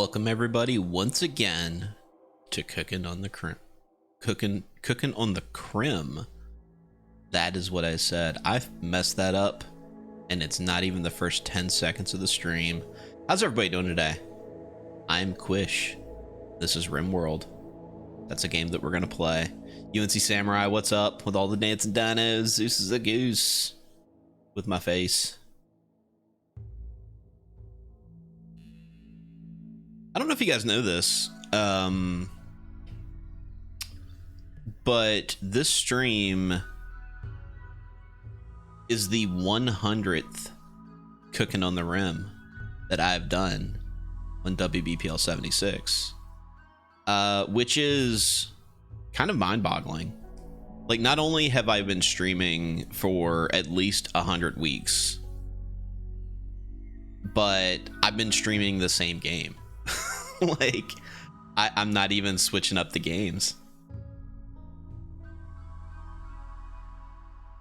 Welcome everybody once again to Cooking on the Crim. Cooking on the Crim. That is what I said. I've messed that up, and it's not even the first 10 seconds of the stream. How's everybody doing today? I'm Quish. This is Rimworld. That's a game that we're gonna play. UNC Samurai, what's up? With all the dancing dinos, Zeus is a goose. With my face. I don't know if you guys know this, but this stream is the 100th Cooking on the Rim that I've done on WBPL 76, which is kind of mind-boggling. Like, not only have I been streaming for at least 100 weeks, but I've been streaming the same game. Like, I'm not even switching up the games,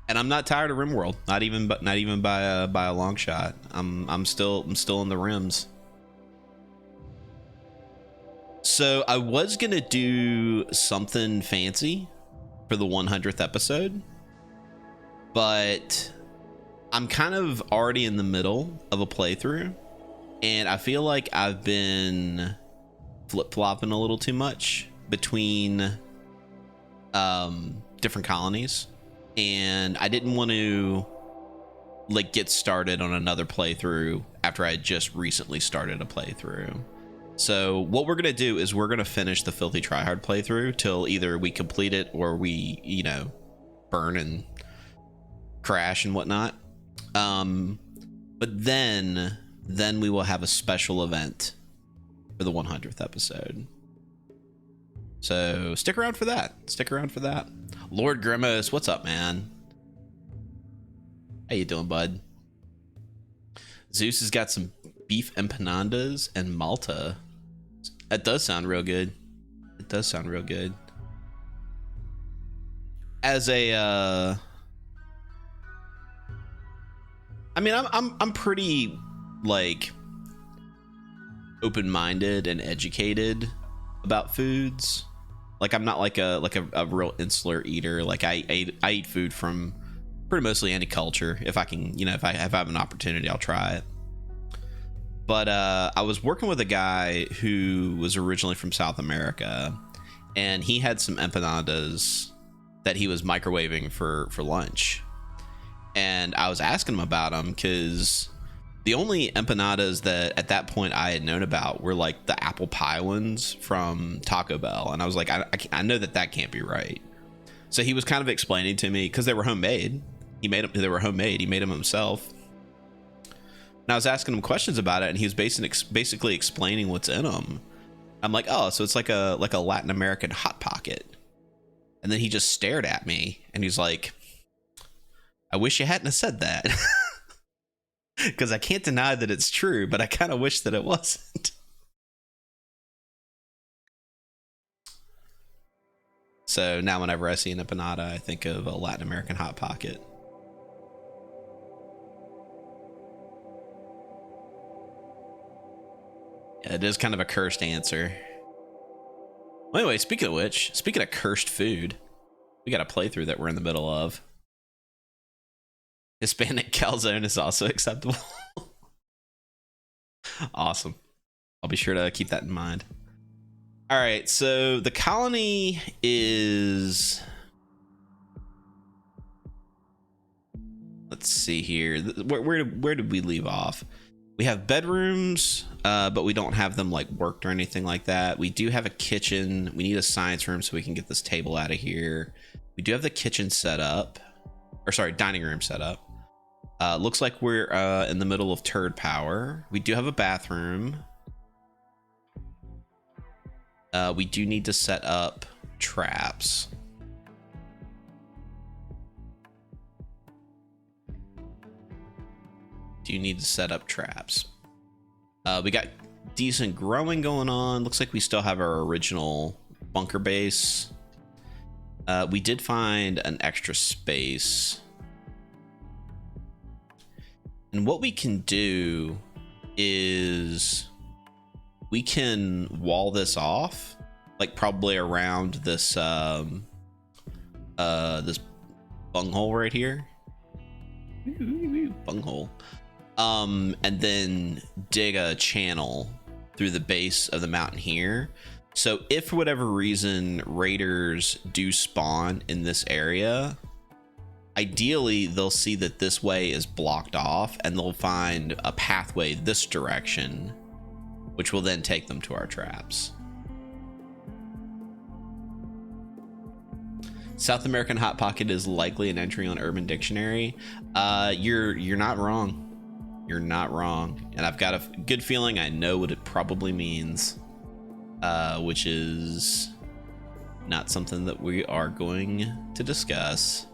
and I'm not tired of Rimworld. Not even by a long shot. I'm still in the rims. So I was gonna do something fancy for the 100th episode, but I'm kind of already in the middle of a playthrough, and I feel like I've been flip-flopping a little too much between different colonies, and I didn't want to like get started on another playthrough after I had just recently started a playthrough. So what we're gonna do is we're gonna finish the Filthy Tryhard playthrough till either we complete it or we, you know, burn and crash and whatnot. But then we will have a special event for the 100th episode. So stick around for that. Lord Grimace, what's up, man? How you doing, bud? Zeus has got some beef empanadas and Malta. That does sound real good. As a I mean, I'm pretty like open-minded and educated about foods. Like, I'm not like a real insular eater. Like, I eat food from pretty mostly any culture. If I can, you know, if I have an opportunity, I'll try it. But I was working with a guy who was originally from South America, and he had some empanadas that he was microwaving for lunch. And I was asking him about them because the only empanadas that at that point I had known about were like the apple pie ones from Taco Bell. And I was like, I know that can't be right. So he was kind of explaining to me, because they were homemade. They were homemade. He made them himself. And I was asking him questions about it, and he was basically explaining what's in them. I'm like, oh, so it's like a Latin American Hot Pocket. And then he just stared at me, and he's like, I wish you hadn't have said that. Because I can't deny that it's true, but I kind of wish that it wasn't. So now whenever I see an empanada, I think of a Latin American Hot Pocket. Yeah, it is kind of a cursed answer. Well, anyway, speaking of cursed food, we got a playthrough that we're in the middle of. Hispanic calzone is also acceptable. Awesome. I'll be sure to keep that in mind. All right, so the colony is... Let's see here. Where did we leave off? We have bedrooms, but we don't have them like worked or anything like that. We do have a kitchen. We need a science room so we can get this table out of here. We do have the kitchen set up. Or sorry, dining room set up. Looks like we're in the middle of turd power. We do have a bathroom. We do need to set up traps. We got decent growing going on. Looks like we still have our original bunker base. We did find an extra space. And what we can do is we can wall this off, like probably around this this bunghole right here. Bunghole. And then dig a channel through the base of the mountain here. So if for whatever reason raiders do spawn in this area, ideally they'll see that this way is blocked off and they'll find a pathway this direction, which will then take them to our traps. South American Hot Pocket is likely an entry on Urban Dictionary. You're not wrong. You're not wrong. And I've got a good feeling I know what it probably means, which is not something that we are going to discuss,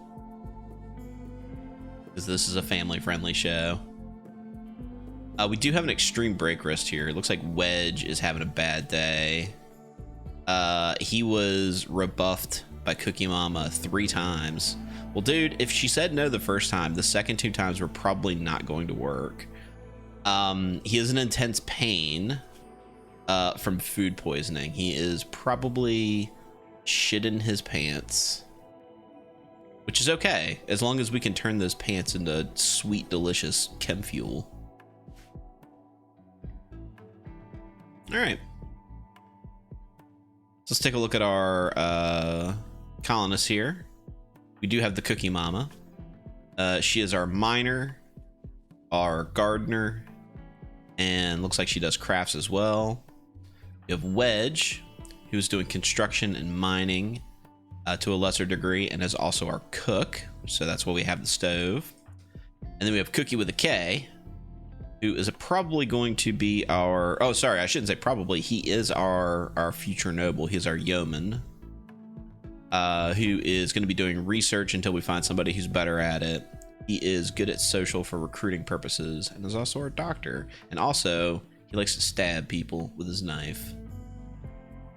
because this is a family-friendly show. We do have an extreme break wrist here. It looks like Wedge is having a bad day. He was rebuffed by Cookie Mama 3 times. Well, dude, if she said no the first time, the second 2 times were probably not going to work. He is in intense pain from food poisoning. He is probably shitting his pants, which is okay, as long as we can turn those pants into sweet, delicious chem fuel. All right. So let's take a look at our colonists here. We do have the Cookie Mama. She is our miner, our gardener, and looks like she does crafts as well. We have Wedge, who's doing construction and mining to a lesser degree, and is also our cook. So that's why we have the stove. And then we have Cookie with a K, who is probably going to be our... Oh, sorry, I shouldn't say probably. He is our future noble. He's our yeoman, who is going to be doing research until we find somebody who's better at it. He is good at social for recruiting purposes, and is also our doctor. And also, he likes to stab people with his knife.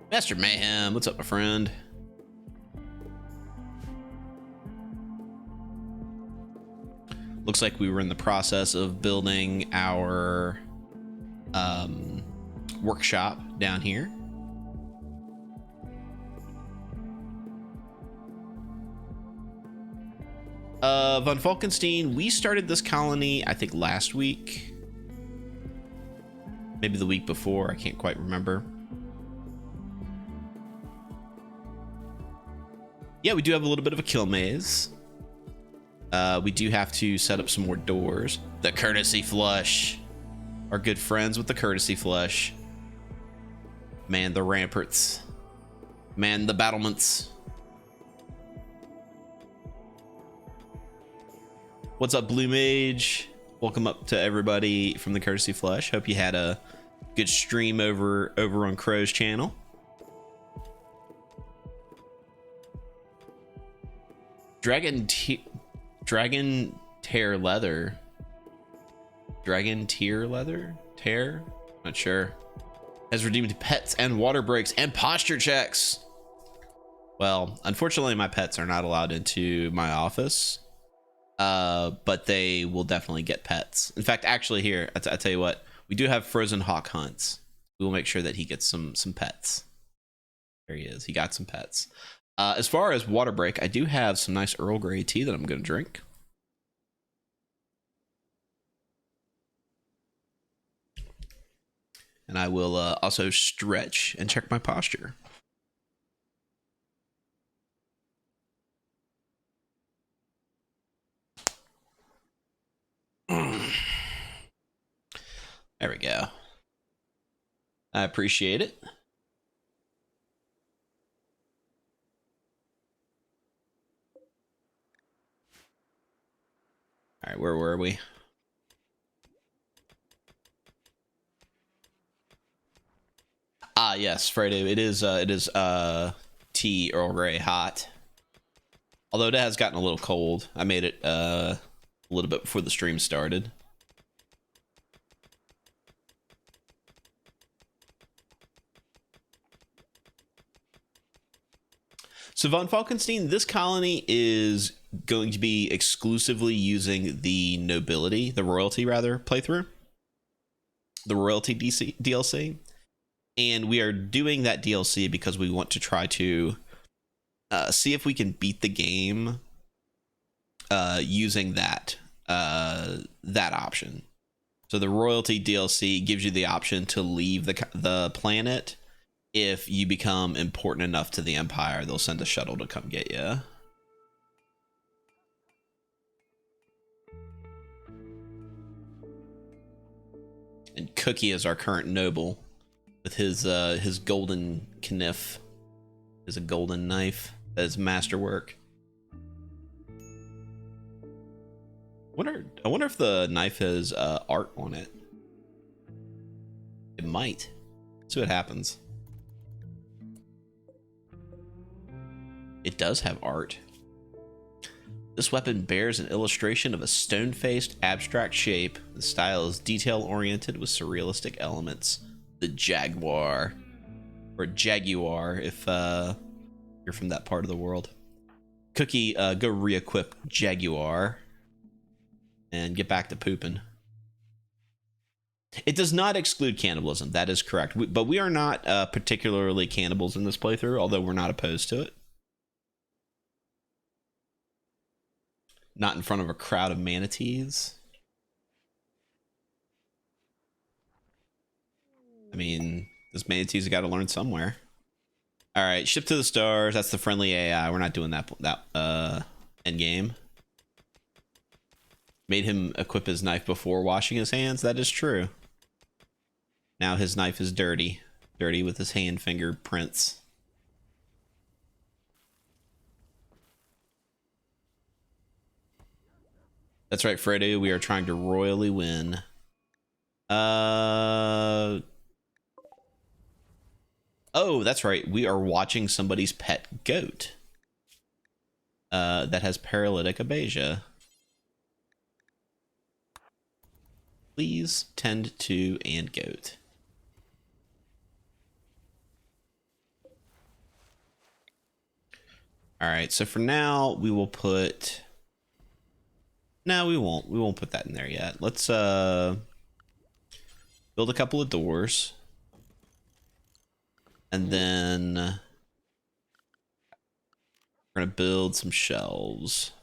Master Mayhem, what's up, my friend? Looks like we were in the process of building our workshop down here. Von Falkenstein, we started this colony, I think, last week. Maybe the week before, I can't quite remember. Yeah, we do have a little bit of a kill maze. We do have to set up some more doors. The courtesy flush. Our good friends with the courtesy flush. Man the ramparts. Man the battlements. What's up, Blue Mage? Welcome up to everybody from the courtesy flush. Hope you had a good stream over on Crow's channel. Dragon Tear Leather. Dragon Tear Leather? Tear? Not sure. Has redeemed pets and water breaks and posture checks. Well, unfortunately, my pets are not allowed into my office. But they will definitely get pets. In fact, actually here, I tell you what, we do have frozen hawk hunts. We will make sure that he gets some pets. There he is. He got some pets. As far as water break, I do have some nice Earl Grey tea that I'm going to drink. And I will also stretch and check my posture. There we go. I appreciate it. All right, where were we? Ah, yes, Friday. It is tea Earl Grey hot. Although it has gotten a little cold. I made it a little bit before the stream started. So Von Falkenstein, this colony is going to be exclusively using the nobility, the royalty rather, playthrough. The royalty DLC. And we are doing that DLC because we want to try to see if we can beat the game using that option. So the royalty DLC gives you the option to leave the planet. If you become important enough to the Empire, they'll send a shuttle to come get you. And Cookie is our current noble with his golden kniff. Is a golden knife. That is masterwork. I wonder if the knife has art on it. It might. See what happens. It does have art. This weapon bears an illustration of a stone-faced, abstract shape. The style is detail-oriented with surrealistic elements. The Jaguar. Or Jaguar, if you're from that part of the world. Cookie, go re-equip Jaguar. And get back to pooping. It does not exclude cannibalism. That is correct. But we are not particularly cannibals in this playthrough, although we're not opposed to it. Not in front of a crowd of manatees. I mean, those manatees have got to learn somewhere. All right, ship to the stars. That's the friendly AI. We're not doing that end game. Made him equip his knife before washing his hands. That is true. Now his knife is dirty. Dirty with his hand fingerprints. That's right, Freddy. We are trying to royally win. Oh, that's right. We are watching somebody's pet goat. That has paralytic abasia. Please tend to and goat. All right, so for now we will put. No, we won't. We won't put that in there yet. Let's build a couple of doors, and then we're gonna build some shelves.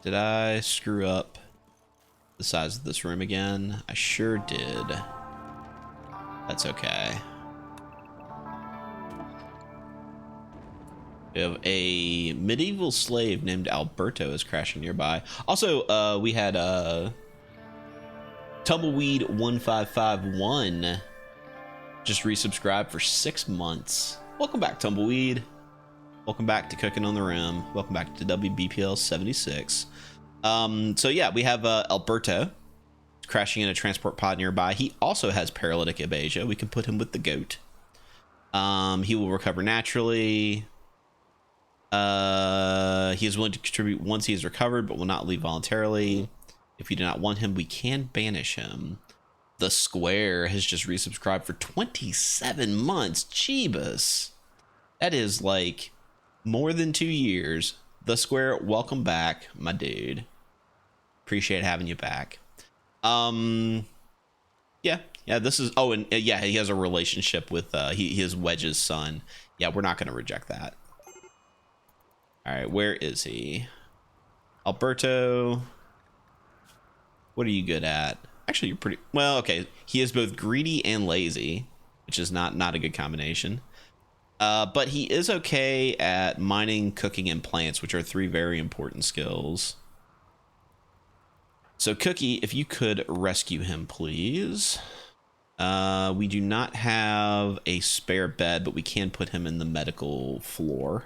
Did I screw up the size of this room again? I sure did. That's okay. We have a medieval slave named Alberto is crashing nearby. Also, we had Tumbleweed1551 just resubscribed for 6 months. Welcome back, Tumbleweed. Welcome back to Cooking on the Rim. Welcome back to WBPL 76. So yeah, we have Alberto crashing in a transport pod nearby. He also has paralytic abasia. We can put him with the goat. He will recover naturally. He is willing to contribute once he is recovered, but will not leave voluntarily. If you do not want him, we can banish him. The Square has just resubscribed for 27 months. Jeebus. That is like more than 2 years. The Square, welcome back, my dude. Appreciate having you back. Yeah, this is, oh, and yeah, he has a relationship with his Wedge's son. Yeah, we're not going to reject that. All right, where is he? Alberto, what are you good at? Actually, you're pretty well. Okay, he is both greedy and lazy, which is not a good combination. But he is okay at mining, cooking, and plants, which are 3 very important skills. So, Cookie, if you could rescue him, please. We do not have a spare bed, but we can put him in the medical floor.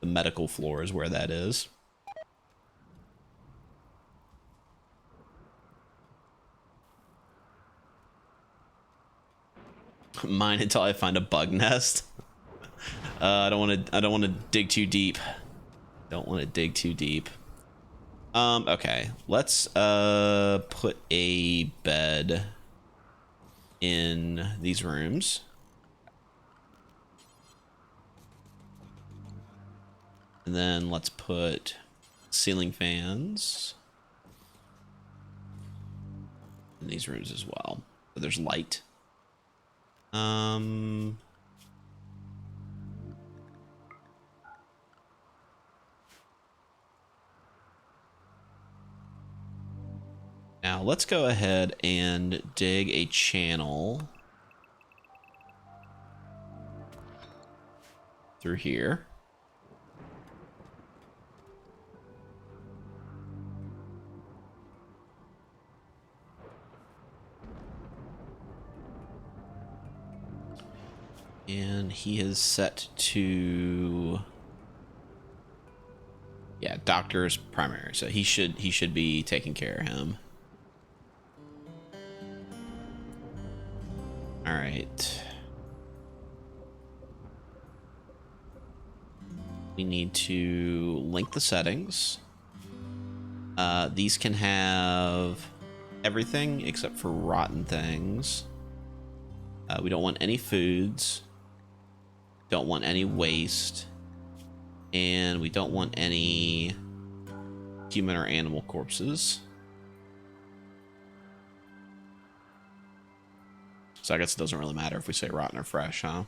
The medical floor is where that is. Mine until I find a bug nest. I don't want to dig too deep. Don't want to dig too deep. Okay, let's put a bed in these rooms. And then let's put ceiling fans in these rooms as well. But there's light. Now let's go ahead and dig a channel through here. And he is set to, yeah, doctor's primary, so he should be taking care of him. All right. We need to link the settings. These can have everything except for rotten things. We don't want any foods. Don't want any waste. And we don't want any human or animal corpses. So I guess it doesn't really matter if we say rotten or fresh, huh?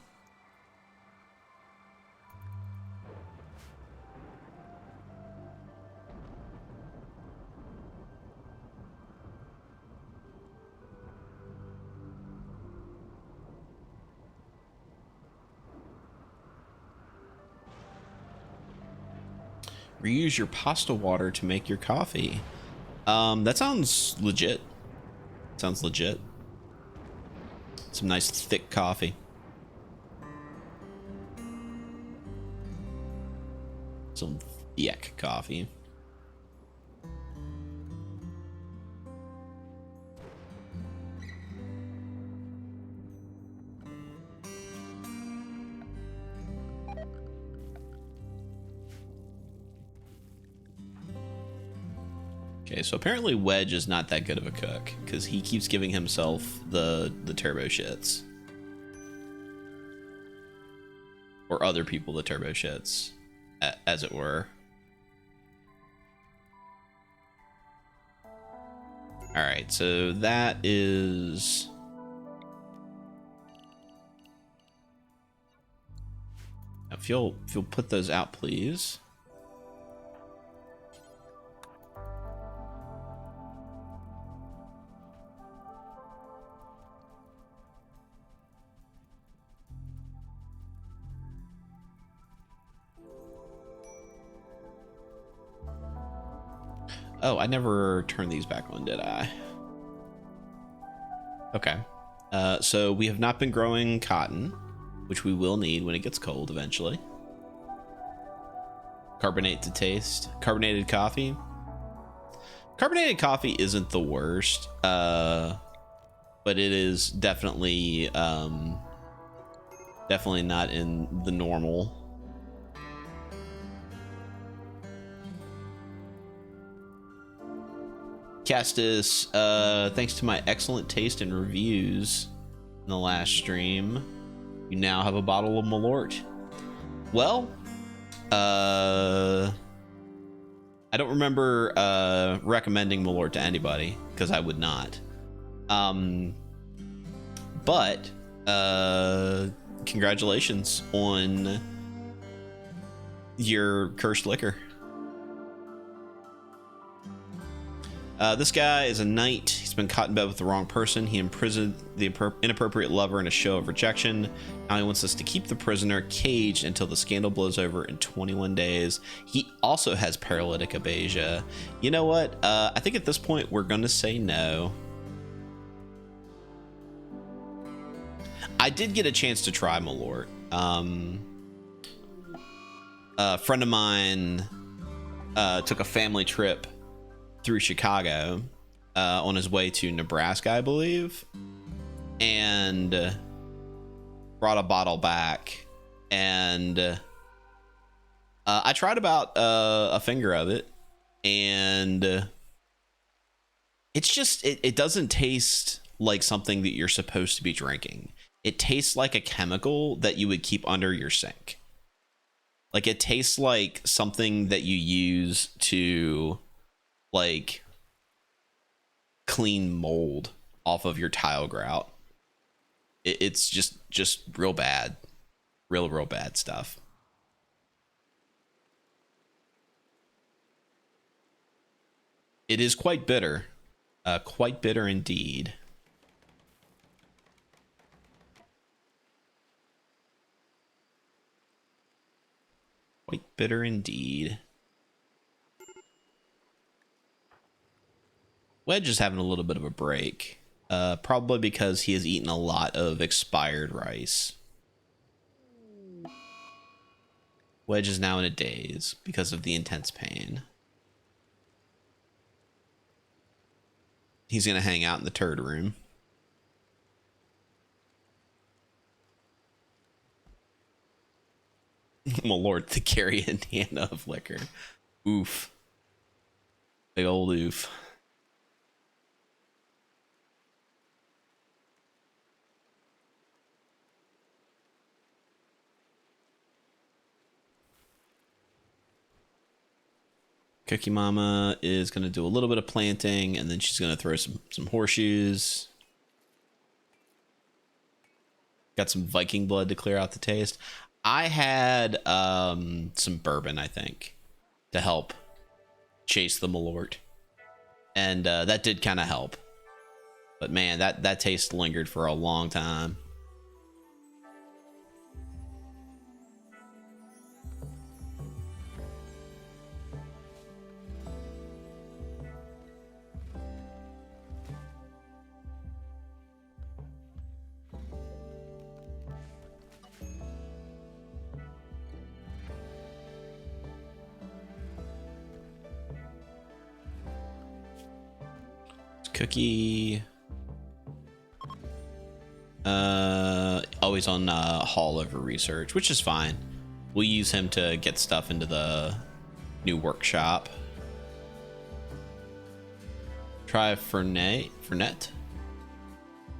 Reuse your pasta water to make your coffee. That sounds legit. Sounds legit. Some nice thick coffee. Some thick coffee. Okay, so apparently Wedge is not that good of a cook because he keeps giving himself the turbo shits. Or other people the turbo shits, as it were. Alright, so that is... If you'll put those out, please. Oh, I never turned these back on, did I? Okay. So we have not been growing cotton, which we will need when it gets cold eventually. Carbonate to taste. Carbonated coffee. Carbonated coffee isn't the worst, but it is definitely definitely not in the normal. Castus, thanks to my excellent taste and reviews in the last stream, you now have a bottle of Malort. Well, I don't remember recommending Malort to anybody because I would not. But congratulations on your cursed liquor. This guy is a knight. He's been caught in bed with the wrong person. He imprisoned the inappropriate lover in a show of rejection. Now he wants us to keep the prisoner caged until the scandal blows over in 21 days. He also has paralytic abasia. You know what? I think at this point we're going to say no. I did get a chance to try Malort. A friend of mine took a family trip through Chicago on his way to Nebraska, I believe, and brought a bottle back, and I tried about a finger of it, and it's just it doesn't taste like something that you're supposed to be drinking. It tastes like a chemical that you would keep under your sink. Like it tastes like something that you use to like clean mold off of your tile grout. It's just real bad, real bad stuff. It is quite bitter indeed. Quite bitter indeed. Wedge is having a little bit of a break. Probably because he has eaten a lot of expired rice. Wedge is now in a daze because of the intense pain. He's going to hang out in the turd room. Malort, the Carrie Indiana of liquor. Oof. Big old oof. Cookie Mama is going to do a little bit of planting, and then she's going to throw some horseshoes. Got some Viking blood to clear out the taste. I had some bourbon, I think, to help chase the Malort. And that did kind of help. But man, that taste lingered for a long time. Cookie. Always on Hall over research, which is fine. We'll use him to get stuff into the new workshop. Try Fernet.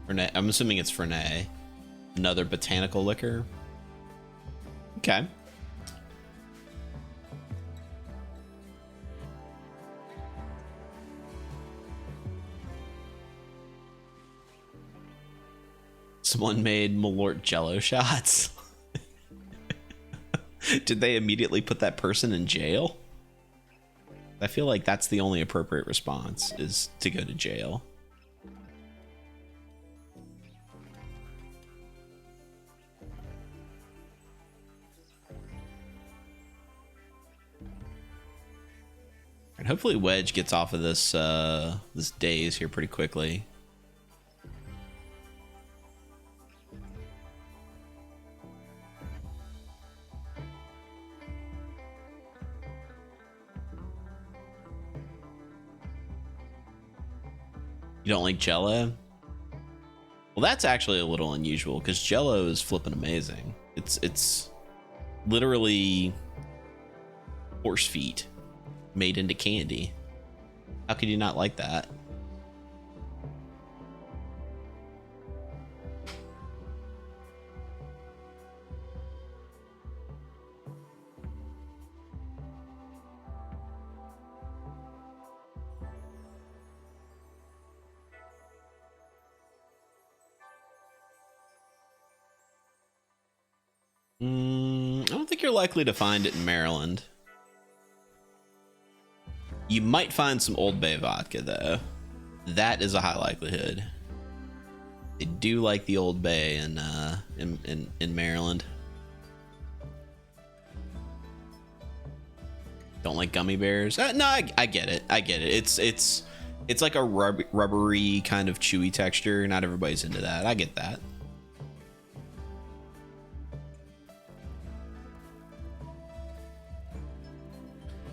I'm assuming it's Fernet. Another botanical liquor. Okay. Someone made Malort Jello shots. Did they immediately put that person in jail? I feel like that's the only appropriate response, is to go to jail. And hopefully Wedge gets off of this this daze here pretty quickly. You don't like Jello? Well, that's actually a little unusual because Jello is flipping amazing. It's literally horse feet made into candy. How could you not like that? I don't think you're likely to find it in Maryland. You might find some Old Bay vodka, though. That is a high likelihood. They do like the Old Bay in Maryland. Don't like gummy bears? No, I get it. I get it. It's like a rubbery kind of chewy texture. Not everybody's into that. I get that.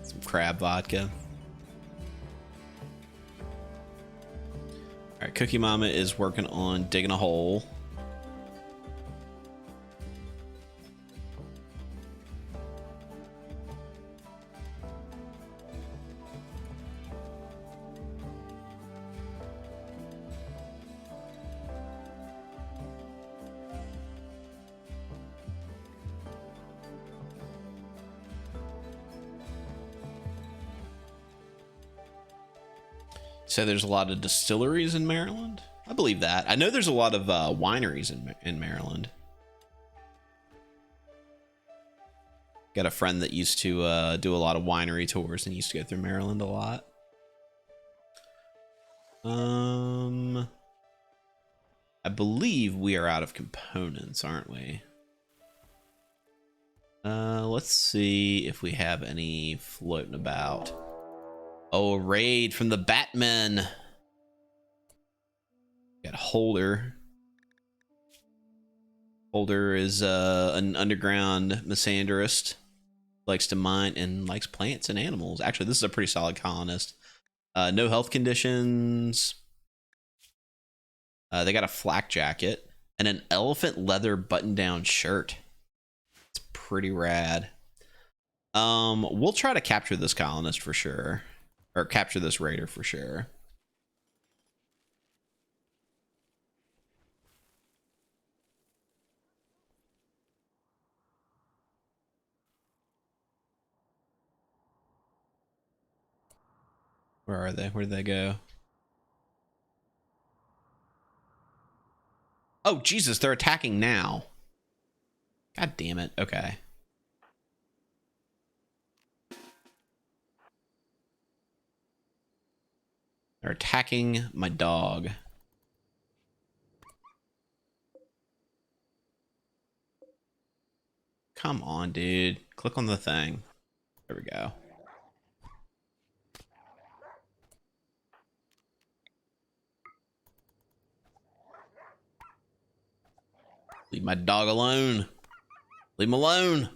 Some crab vodka. All right, Cookie Mama is working on digging a hole. So there's a lot of distilleries in Maryland. I believe that. I know there's a lot of wineries in Maryland. Got a friend that used to do a lot of winery tours and used to go through Maryland a lot. I believe we are out of components, aren't we? Let's see if we have any floating about. Oh, a raid from the Batmen. Got Holder. Holder is an underground misandrist. Likes to mine and likes plants and animals. Actually, this is a pretty solid colonist. No health conditions. They got a flak jacket and an elephant leather button-down shirt. It's pretty rad. We'll try to capture this colonist for sure. Or capture this raider for sure. Where are they? Where did they go? Oh, Jesus, they're attacking now. God damn it. Okay. They're attacking my dog. Come on, dude. Click on the thing. There we go. Leave my dog alone. Leave him alone.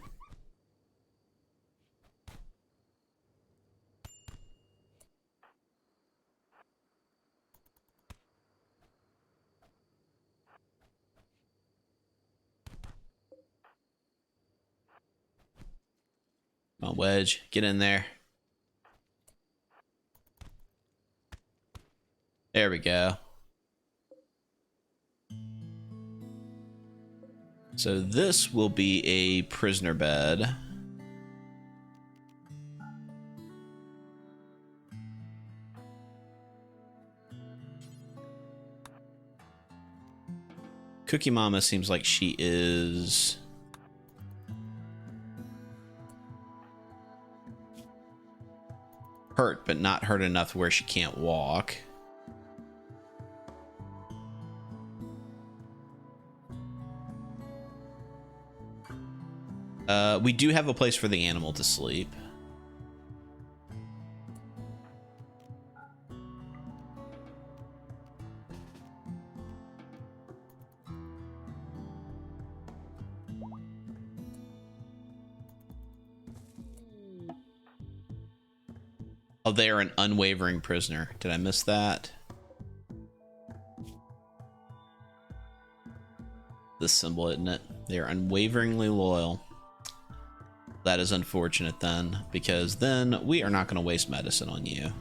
Come on, Wedge. Get in there. There we go. So this will be a prisoner bed. Cookie Mama seems like she is hurt, but not hurt enough where she can't walk. We do have a place for the animal to sleep. Oh, they are an unwavering prisoner. Did I miss that? This symbol, isn't it? They are unwaveringly loyal. That is unfortunate then, because then we are not going to waste medicine on you.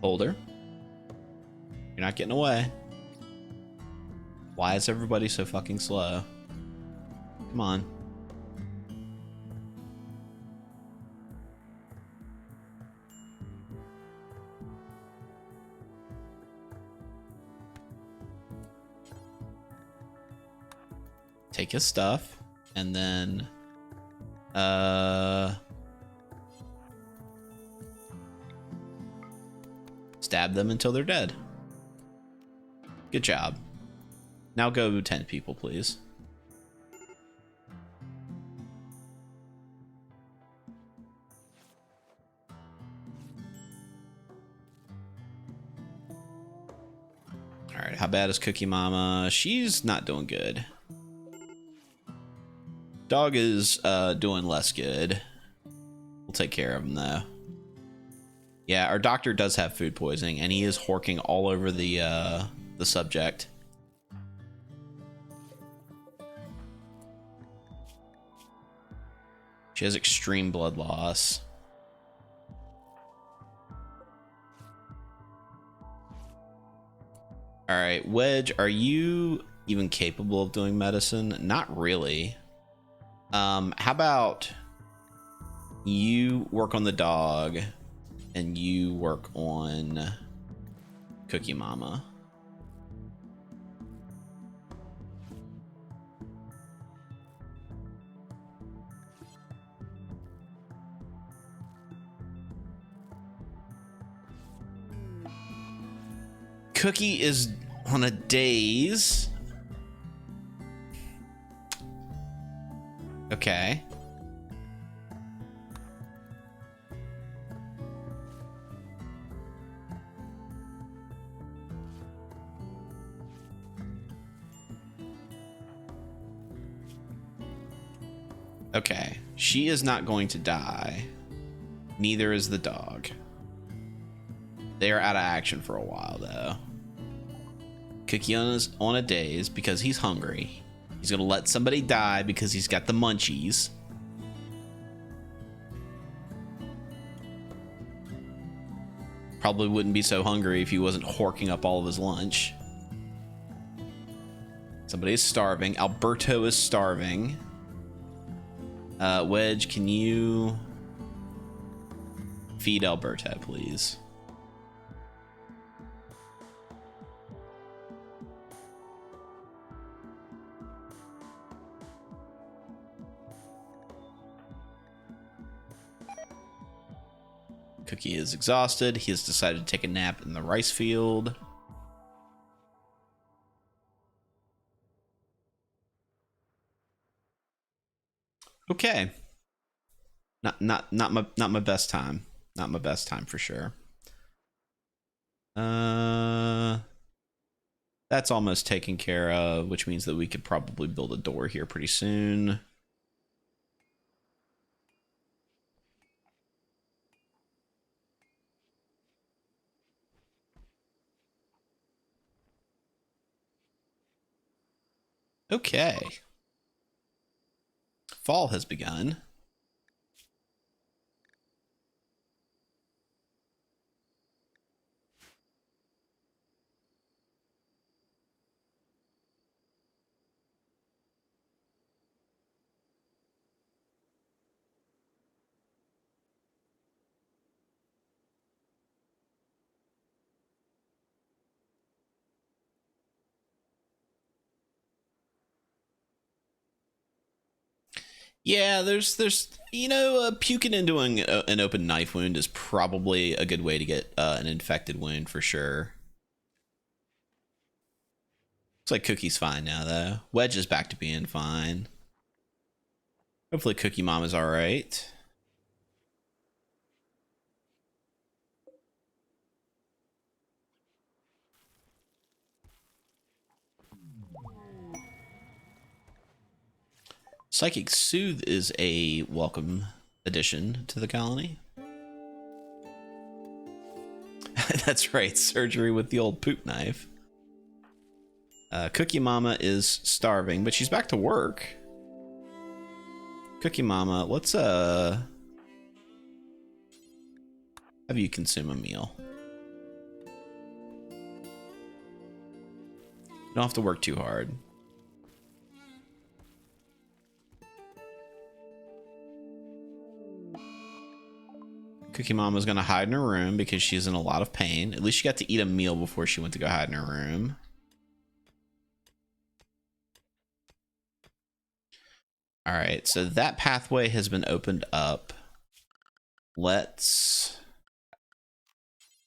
Holder, you're not getting away. Why is everybody so fucking slow? Come on. Take his stuff and then stab them until they're dead. Good job. Now go 10 people, please. All right, how bad is Cookie Mama? She's not doing good. Dog is doing less good. We'll take care of him though. Yeah, our doctor does have food poisoning, and he is horking all over the subject. She has extreme blood loss. All right, Wedge, are you even capable of doing medicine? Not really. How about you work on the dog and you work on Cookie Mama? Cookie is on a daze. Okay. Okay. She is not going to die. Neither is the dog. They are out of action for a while, though. Cookie is on a daze because he's hungry. He's gonna let somebody die because he's got the munchies. Probably wouldn't be so hungry if he wasn't horking up all of his lunch. Somebody is starving. Alberto is starving. Wedge, can you feed Alberto, please? Cookie is exhausted. He has decided to take a nap in the rice field. Okay. Not my best time. Not my best time for sure. That's almost taken care of, which means that we could probably build a door here pretty soon. Okay. Fall has begun. Yeah, there's puking into an open knife wound is probably a good way to get an infected wound for sure. Looks like Cookie's fine now though. Wedge is back to being fine. Hopefully Cookie Mama's all right. Psychic Soothe is a welcome addition to the colony. That's right, surgery with the old poop knife. Cookie Mama is starving, but she's back to work. Cookie Mama, let's have you consume a meal. You don't have to work too hard. Cookie Mama's gonna hide in her room because she's in a lot of pain. At least she got to eat a meal before she went to go hide in her room. All right, so that pathway has been opened up. Let's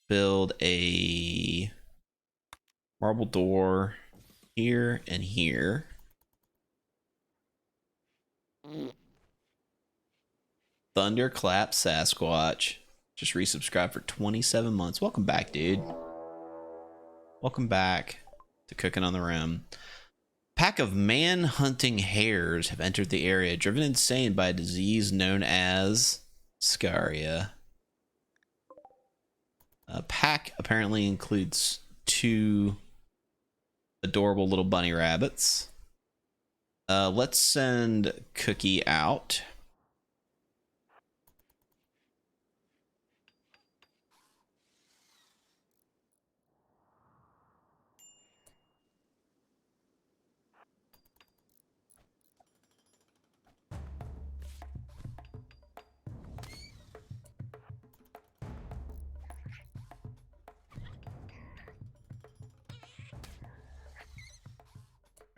build a marble door here and here. Thunderclap Sasquatch just resubscribed for 27 months. Welcome back, dude. Welcome back to Cooking on the Rim. Pack of man-hunting hares have entered the area, driven insane by a disease known as Scaria. Pack apparently includes 2 adorable little bunny rabbits. Let's send Cookie out.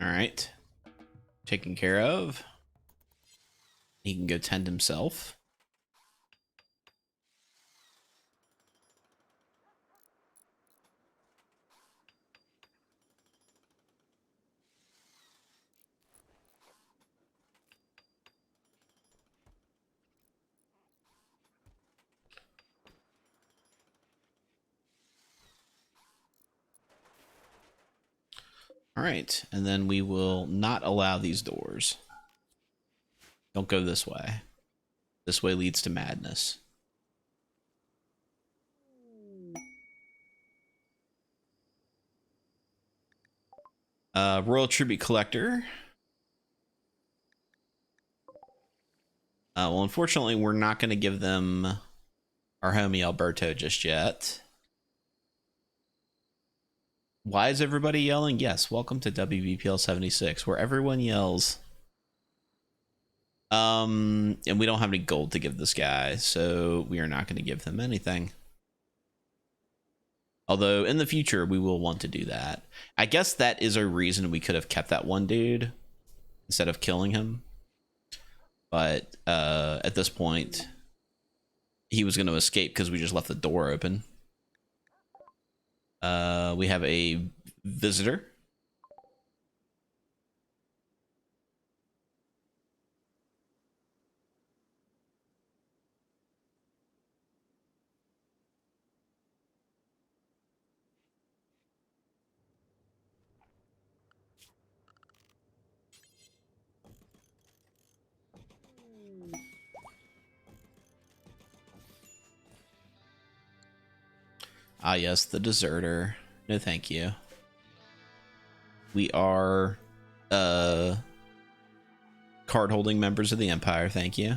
All right. Taken care of. He can go tend himself. All right, and then we will not allow these doors. Don't go this way. This way leads to madness. Royal Tribute Collector. Well, unfortunately, we're not going to give them our homie Alberto just yet. Why is everybody yelling? Yes, welcome to WVPL 76, where everyone yells. And we don't have any gold to give this guy, so we are not going to give him anything. Although in the future we will want to do that. I guess that is a reason we could have kept that one dude instead of killing him. But at this point, he was going to escape because we just left the door open. We have a visitor. Ah, yes, the deserter. No, thank you. We are card-holding members of the Empire. Thank you.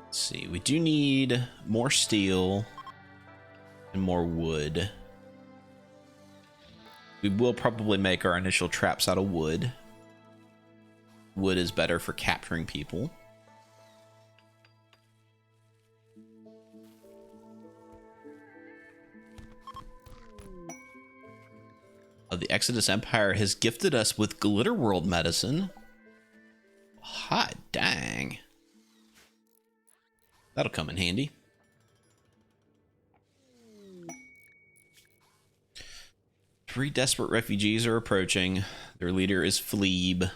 Let's see. We do need more steel and more wood. We will probably make our initial traps out of wood. Wood is better for capturing people. The Exodus Empire has gifted us with Glitter World medicine. Hot dang. That'll come in handy. Three desperate refugees are approaching. Their leader is Fleeb.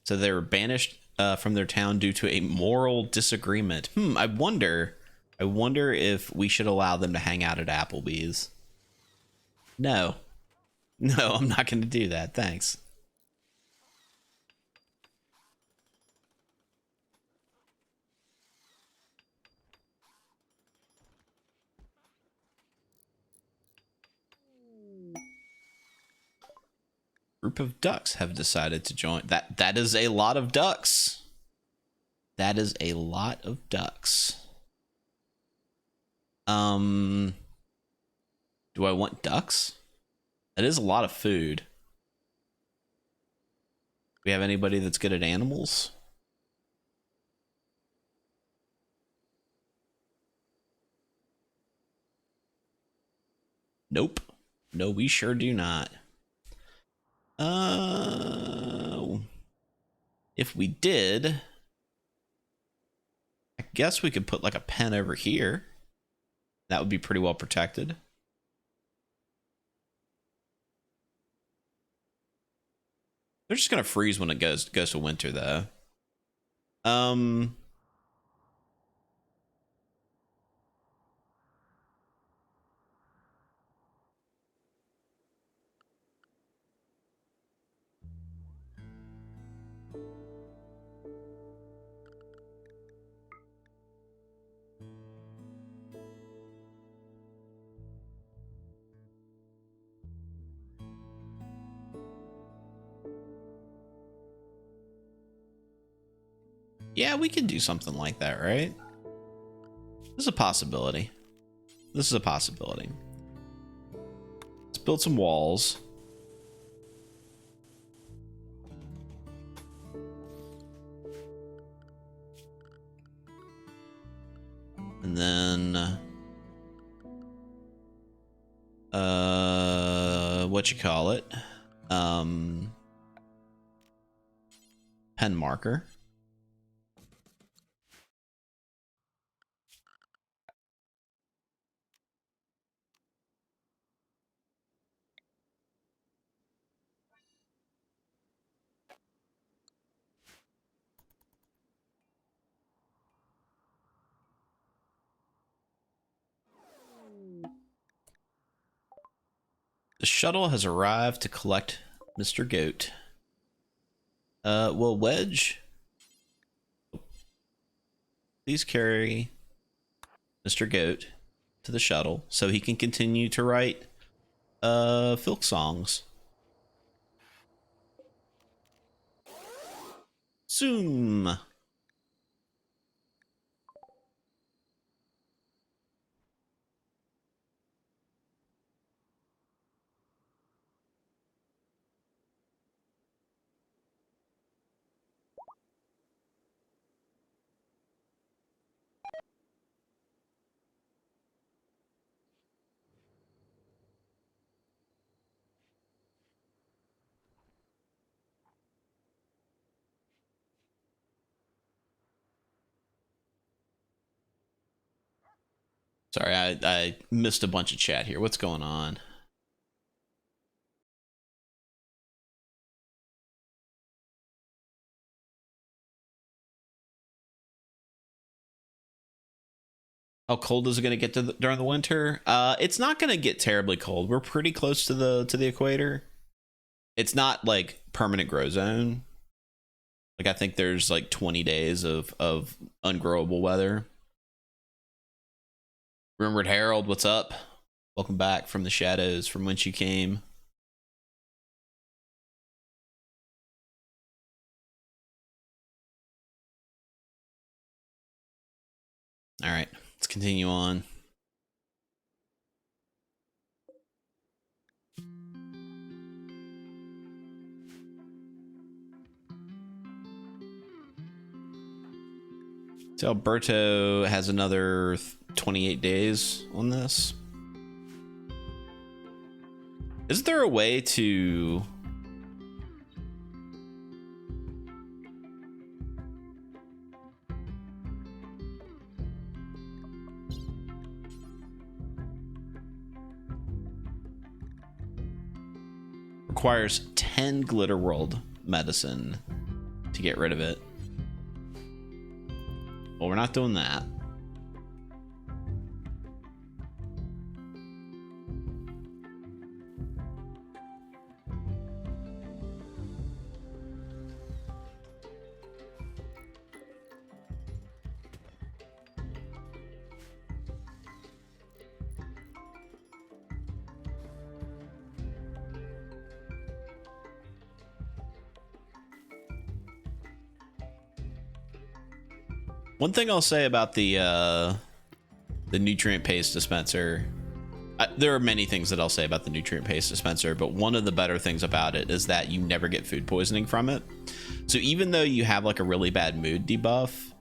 So they were banished from their town due to a moral disagreement. I wonder if we should allow them to hang out at Applebee's. No, I'm not going to do that. Thanks. Group of ducks have decided to join. That is a lot of ducks. That is a lot of ducks. Do I want ducks? That is a lot of food. Do we have anybody that's good at animals? Nope. No, we sure do not. If we did, I guess we could put like a pen over here. That would be pretty well protected. They're just gonna freeze when it goes to winter, though. Yeah, we could do something like that, right? This is a possibility. This is a possibility. Let's build some walls. And then what you call it? Pen marker. The shuttle has arrived to collect Mr. Goat. Will Wedge please carry Mr. Goat to the shuttle so he can continue to write folk songs. Zoom. Sorry, I missed a bunch of chat here. What's going on? How cold is it going to get during the winter? It's not going to get terribly cold. We're pretty close to the equator. It's not like permanent grow zone. Like I think there's like 20 days of ungrowable weather. Rimworld Herald, what's up? Welcome back from the shadows from whence you came. All right, let's continue on. So Alberto has another 28 days on this. Is there a way to requires 10 Glitter World medicine to get rid of it? Well, we're not doing that. One thing I'll say about the nutrient paste dispenser, there are many things that I'll say about the nutrient paste dispenser, but one of the better things about it is that you never get food poisoning from it. So even though you have like a really bad mood debuff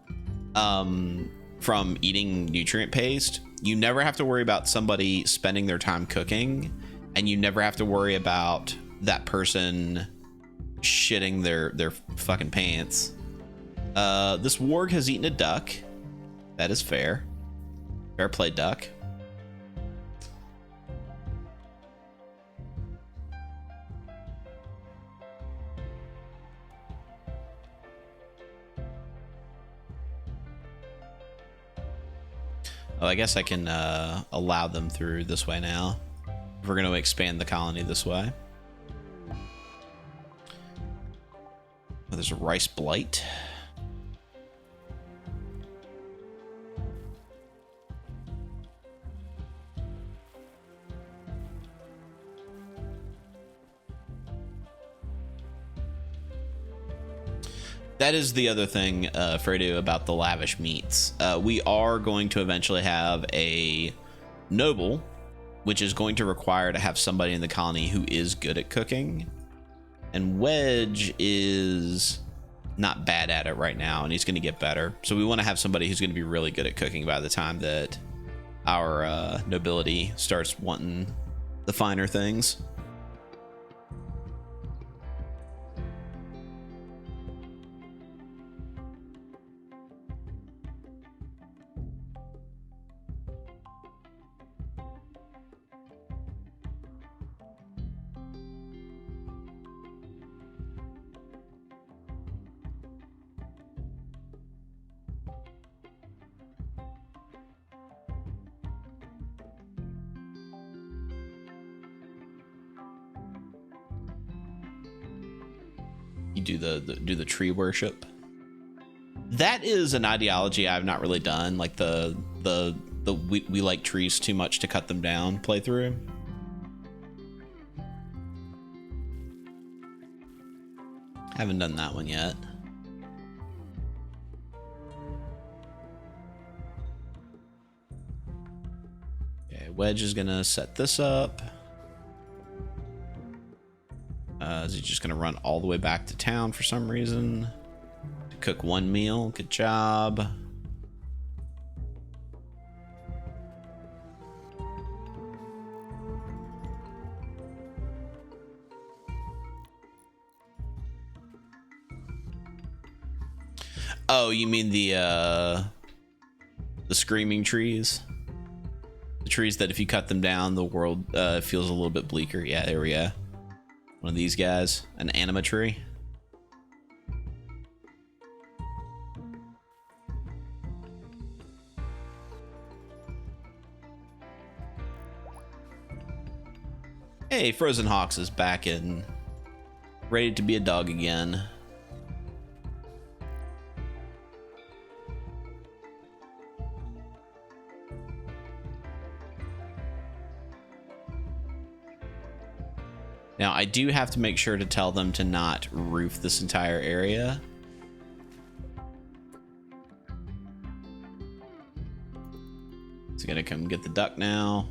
from eating nutrient paste, you never have to worry about somebody spending their time cooking, and you never have to worry about that person shitting their fucking pants. This warg has eaten a duck. That is fair. Fair play, duck. Oh, I guess I can allow them through this way now. We're going to expand the colony this way. Oh, there's a rice blight. That is the other thing, Fredo, about the lavish meats. We are going to eventually have a noble, which is going to require to have somebody in the colony who is good at cooking. And Wedge is not bad at it right now, and he's going to get better. So we want to have somebody who's going to be really good at cooking by the time that our nobility starts wanting the finer things. You do the tree worship. That is an ideology I've not really done, like the we like trees too much to cut them down playthrough. Haven't done that one yet. Okay, Wedge is gonna set this up. Is he just gonna run all the way back to town for some reason to cook one meal? Good job. Oh, you mean the screaming trees? The trees that if you cut them down, the world feels a little bit bleaker. Yeah, there we go. One of these guys, an anima tree. Hey, Frozen Hawks is back and ready to be a dog again. Now, I do have to make sure to tell them to not roof this entire area. He's gonna come get the duck now.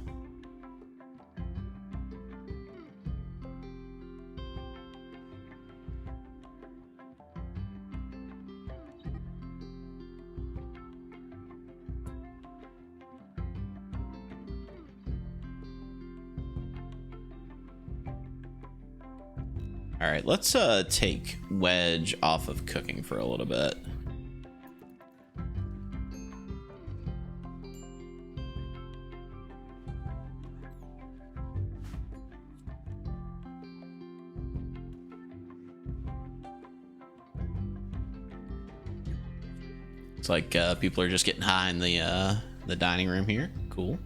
All right, let's take Wedge off of cooking for a little bit. It's like people are just getting high in the dining room here. Cool.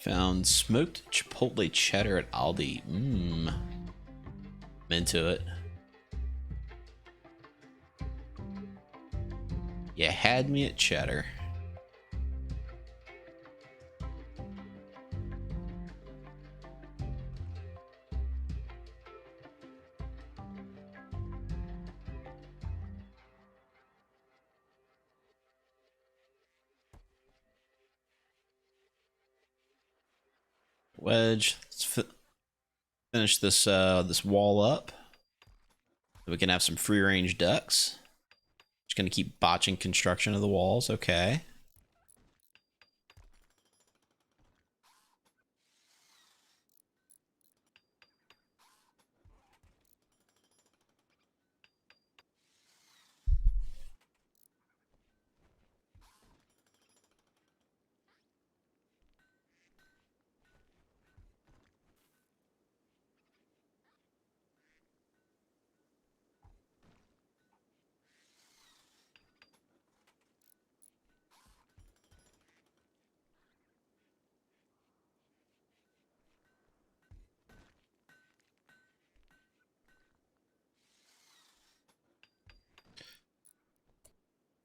Found smoked chipotle cheddar at Aldi. I'm into it. You had me at cheddar. Wedge, let's finish this this wall up so we can have some free range ducks. Just gonna keep botching construction of the walls. Okay.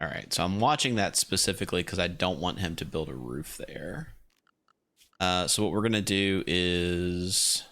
All right, so I'm watching that specifically because I don't want him to build a roof there. So what we're gonna do is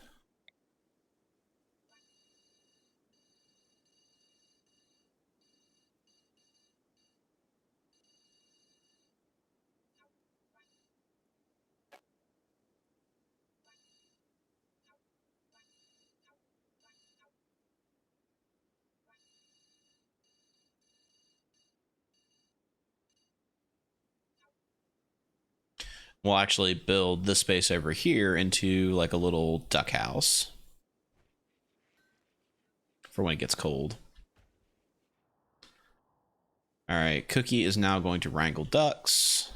we'll actually build this space over here into like a little duck house for when it gets cold. All right, Cookie is now going to wrangle ducks.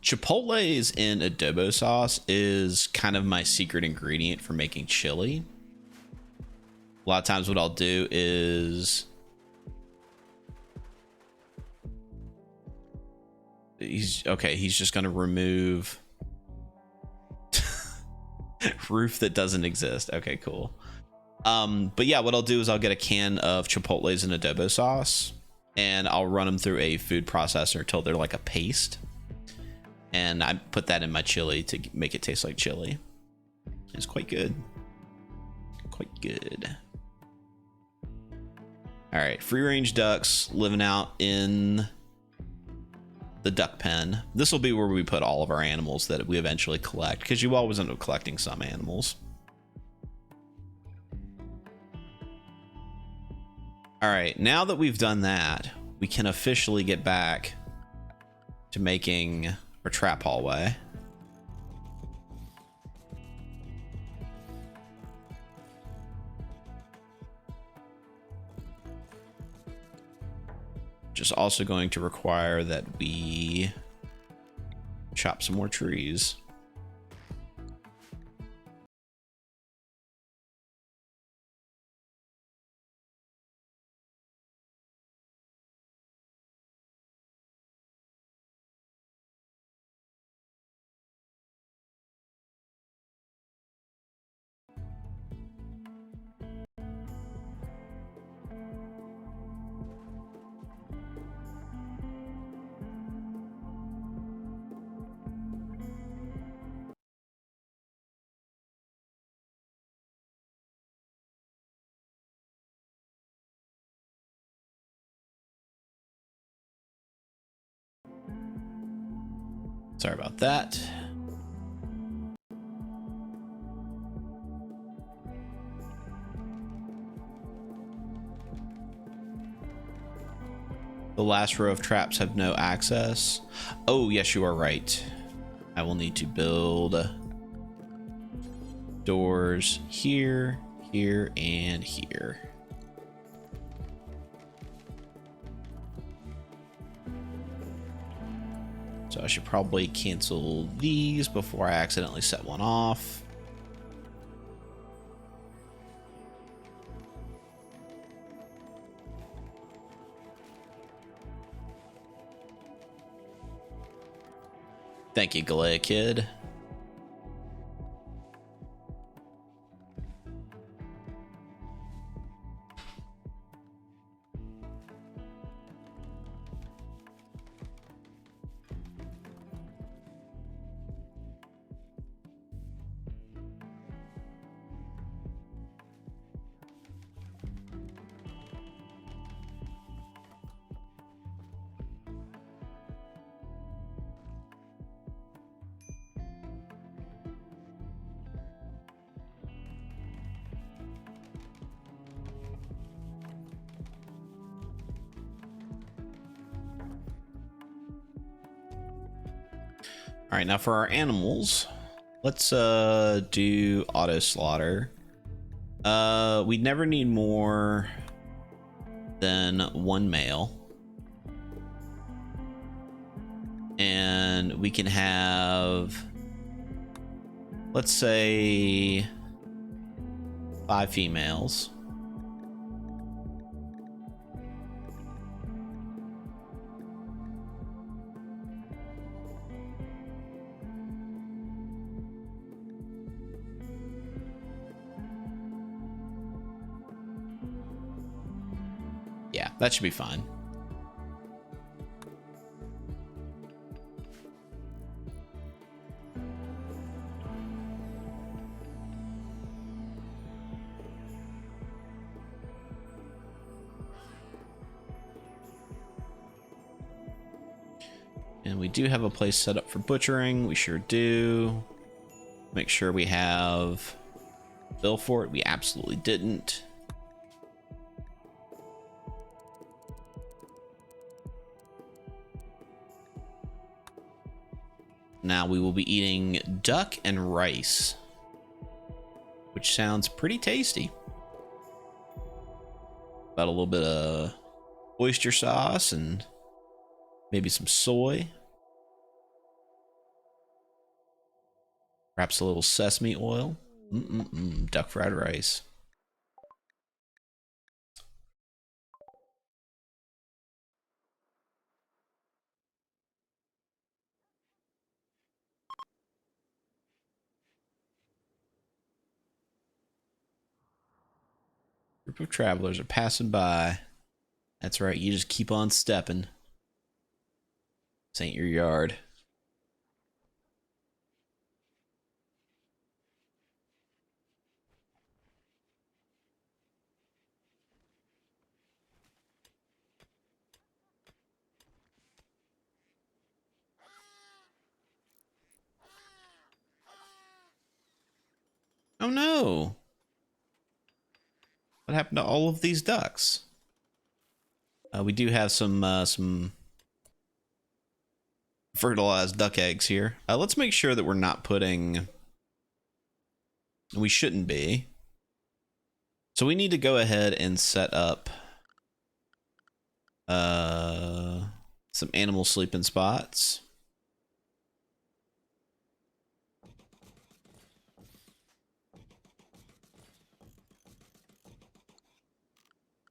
Chipotles in adobo sauce is kind of my secret ingredient for making chili. A lot of times what I'll do is he's just going to remove roof that doesn't exist. Okay, cool. But yeah, what I'll do is I'll get a can of chipotles in adobo sauce and I'll run them through a food processor till they're like a paste. And I put that in my chili to make it taste like chili. It's quite good. Quite good. All right, free range ducks living out in the duck pen. This will be where we put all of our animals that we eventually collect, because you always end up collecting some animals. All right, now that we've done that, we can officially get back to making our trap hallway. Just also going to require that we chop some more trees. Sorry about that. The last row of traps have no access. Oh, yes, you are right. I will need to build doors here, here, and here. So I should probably cancel these before I accidentally set one off. Thank you, Galea Kid. All right, now for our animals, let's do auto slaughter. We never need more than one male. And we can have, let's say, 5 females. that should be fine. And we do have a place set up for butchering. We sure do. Make sure we have bill for it. We absolutely didn't. Now we will be eating duck and rice, which sounds pretty tasty. About a little bit of oyster sauce and maybe some soy. Perhaps a little sesame oil. Duck fried rice. Group of travelers are passing by. That's right, you just keep on stepping. This ain't your yard. Oh no! What happened to all of these ducks? We do have some fertilized duck eggs here. Let's make sure that we're not putting... We shouldn't be. So we need to go ahead and set up some animal sleeping spots.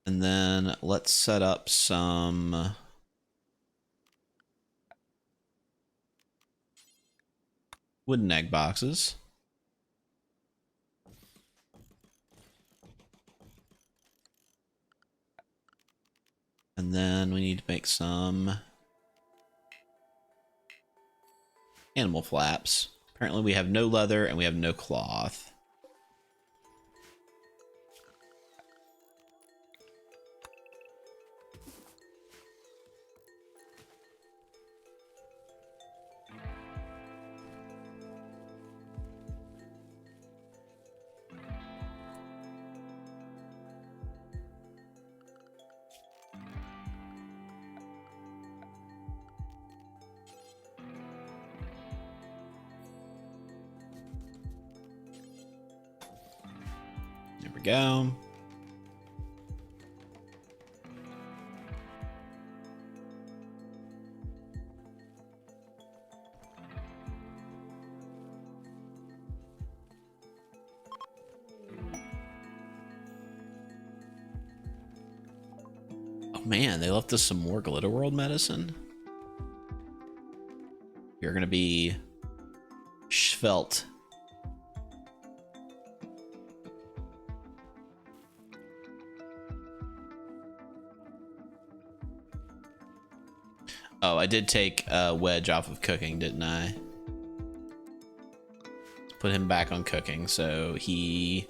And then let's set up some wooden egg boxes. And then we need to make some animal flaps. Apparently we have no leather and we have no cloth. There we go. Oh man, they left us some more Glitter World medicine. You're gonna be svelte. Oh, I did take Wedge off of cooking, didn't I? Let's put him back on cooking so he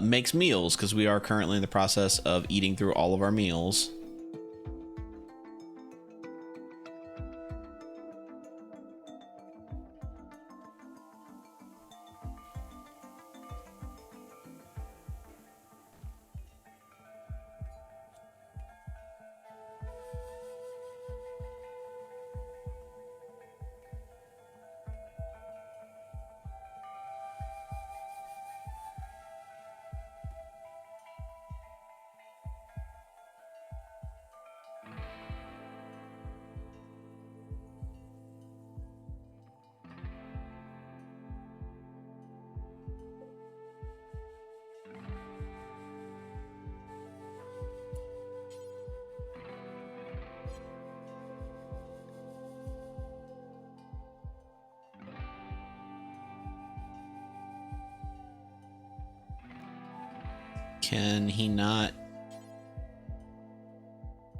makes meals, because we are currently in the process of eating through all of our meals. Can he not?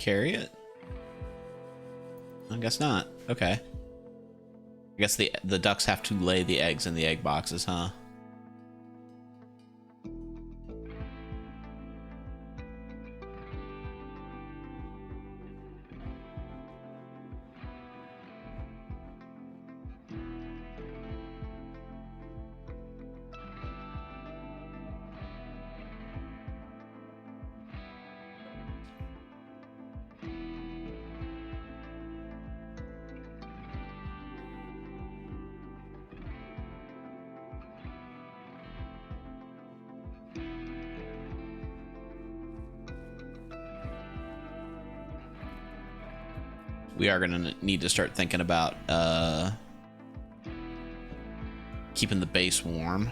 carry it? I guess not. Okay. I guess the ducks have to lay the eggs in the egg boxes, huh? We are gonna need to start thinking about keeping the base warm.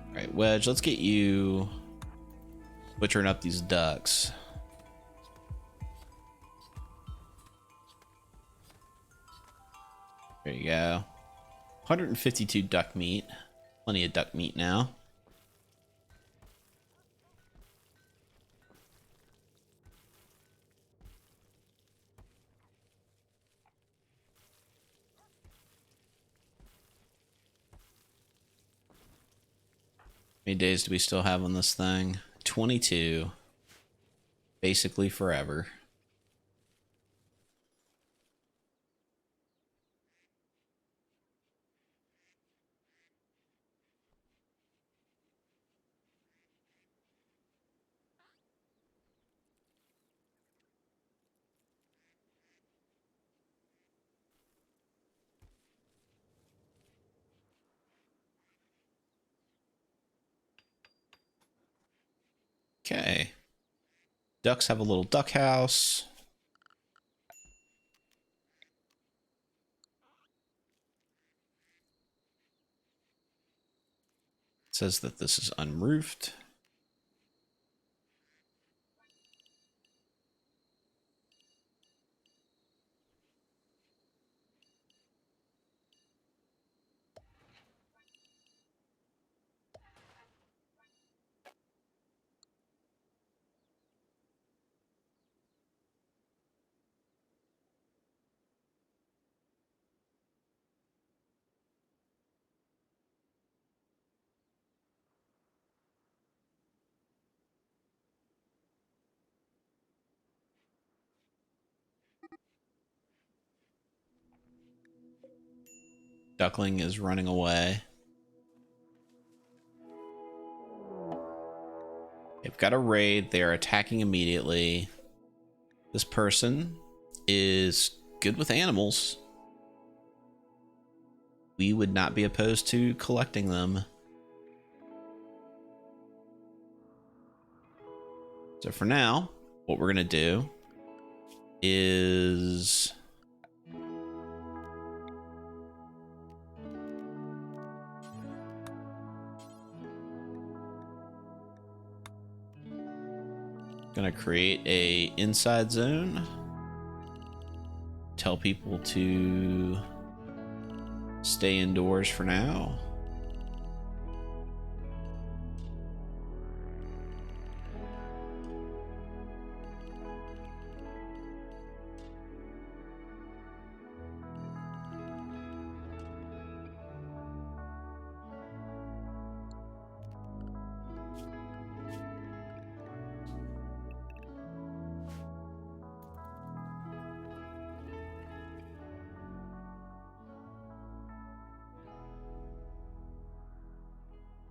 All right, Wedge, let's get you butchering up these ducks. There you go. 152 duck meat. Plenty of duck meat now. How many days do we still have on this thing? 22. Basically forever. Okay. Ducks have a little duck house. It says that this is unroofed. Duckling is running away. They've got a raid. They are attacking immediately. This person is good with animals. We would not be opposed to collecting them. So for now, what we're going to do is gonna create a inside zone. Tell people to stay indoors for now.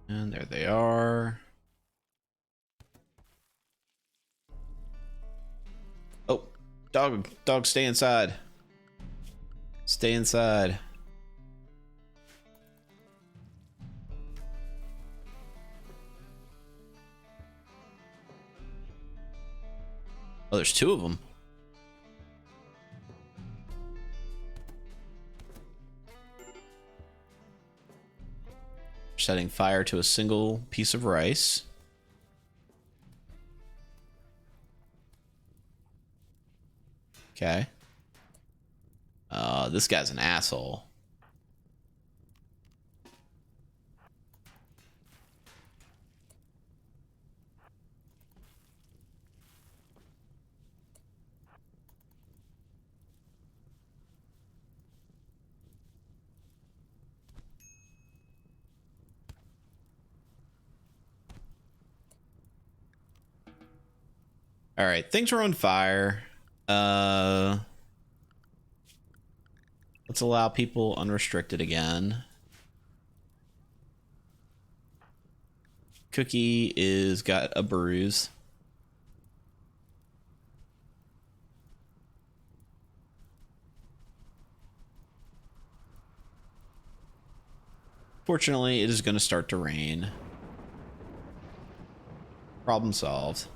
And there they are. Oh, dog, stay inside. Stay inside. Oh, there's two of them. Setting fire to a single piece of rice. Okay. This guy's an asshole. All right, things are on fire. Let's allow people unrestricted again. Cookie is got a bruise. Fortunately, it is going to start to rain. Problem solved.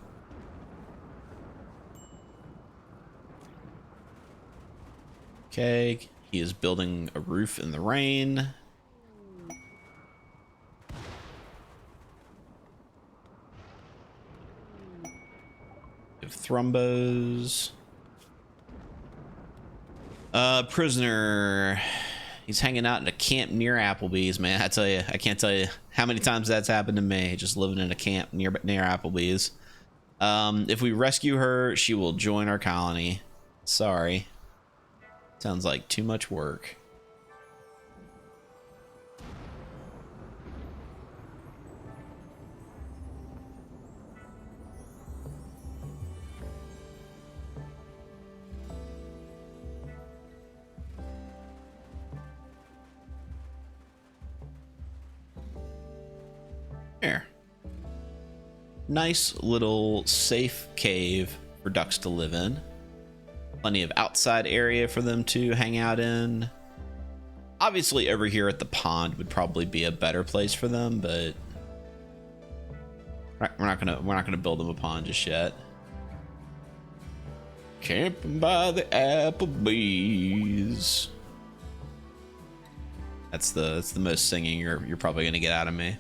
Okay, he is building a roof in the rain. We have thrombos. Prisoner. He's hanging out in a camp near Applebee's, man. I tell you, I can't tell you how many times that's happened to me, just living in a camp near Applebee's. If we rescue her, she will join our colony. Sorry. Sounds like too much work. There. Nice little safe cave for ducks to live in. Plenty of outside area for them to hang out in. Obviously over here at the pond would probably be a better place for them, but we're not gonna build them a pond just yet. Camping by the Applebee's. That's the most singing you're probably gonna get out of me.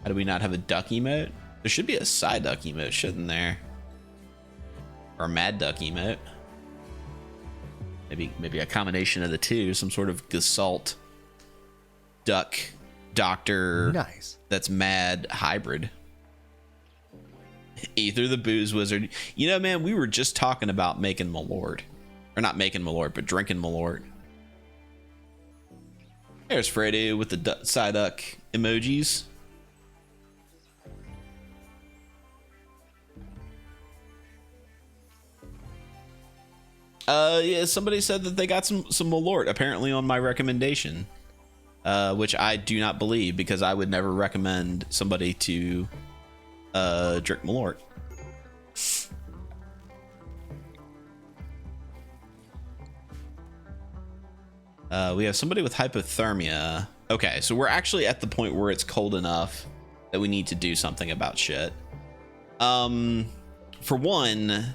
How do we not have a duck emote? There should be a side duck emote, shouldn't there? Or a mad duck emote. Maybe a combination of the two, some sort of Gestalt duck doctor. Nice. That's mad hybrid. Ether the booze wizard. You know, man, we were just talking about making Malort. Or not making Malort, but drinking Malort. There's Freddy with the side duck emojis. Yeah, somebody said that they got some Malort, apparently on my recommendation, which I do not believe, because I would never recommend somebody to drink Malort. We have somebody with hypothermia. Okay, so we're actually at the point where it's cold enough that we need to do something about shit. For one,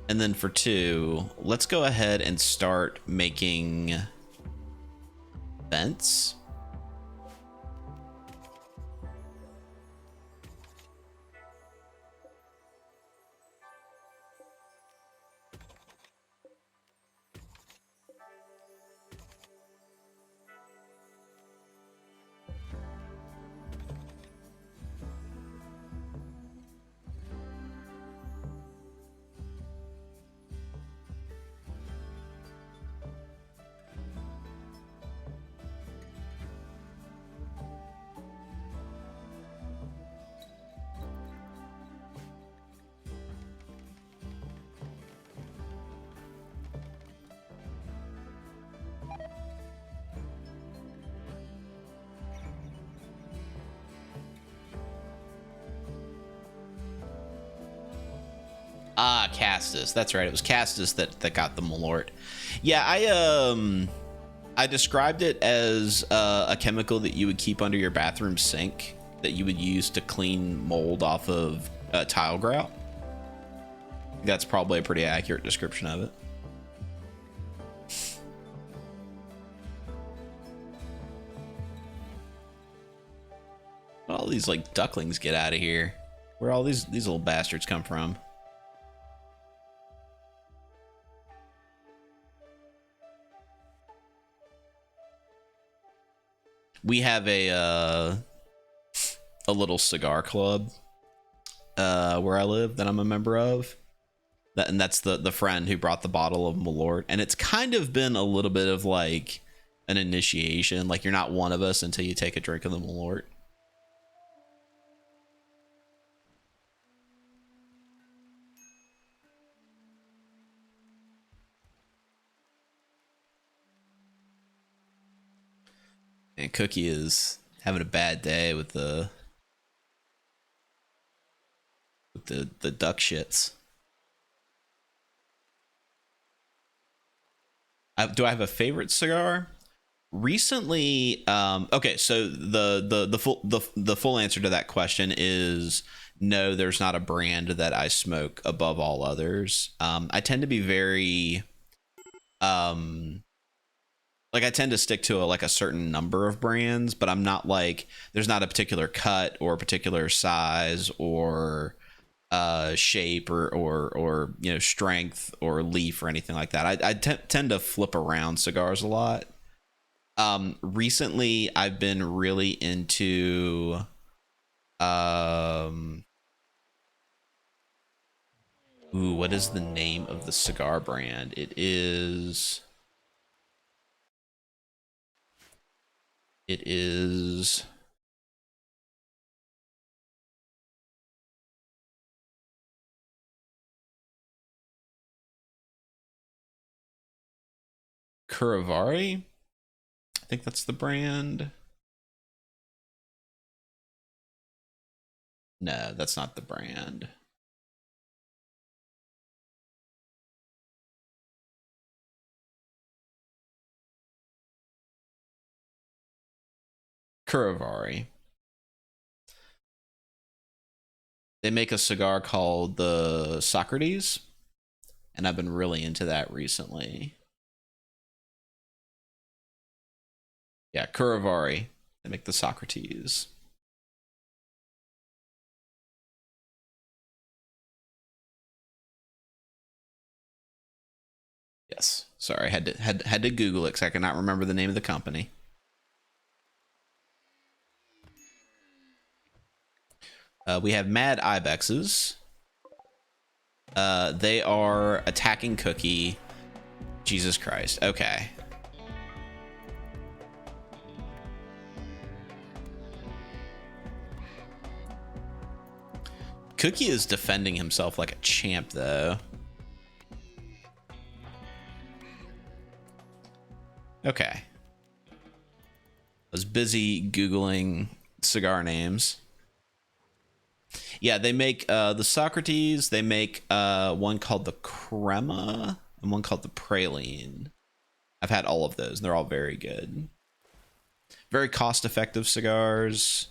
and then for two, let's go ahead and start making vents. Ah, Castus. That's right. It was Castus that got the Malort. Yeah, I described it as a chemical that you would keep under your bathroom sink that you would use to clean mold off of tile grout. That's probably a pretty accurate description of it. these like ducklings get out of here? Where all these little bastards come from? We have a little cigar club where I live that I'm a member of. And that's the friend who brought the bottle of Malort. And it's kind of been a little bit of like an initiation. Like, you're not one of us until you take a drink of the Malort. And Cookie is having a bad day with the duck shits. Do I have a favorite cigar? Recently, okay, so the full answer to that question is no. There's not a brand that I smoke above all others. I tend to be very like, I tend to stick to a certain number of brands, but I'm not like, there's not a particular cut or a particular size or shape or you know, strength or leaf or anything like that. I tend to flip around cigars a lot. Recently I've been really into what is the name of the cigar brand? It is Curavari. I think that's the brand. No, that's not the brand. Curavari. They make a cigar called the Socrates, and I've been really into that recently. Yeah, Curavari. They make the Socrates. Yes. Sorry, I had to Google it because I cannot remember the name of the company. We have Mad Ibexes. They are attacking Cookie. Jesus Christ. Okay. Cookie is defending himself like a champ, though. Okay. I was busy Googling cigar names. Yeah, they make the Socrates. They make one called the Crema and one called the Praline. I've had all of those, and they're all very good. Very cost-effective cigars.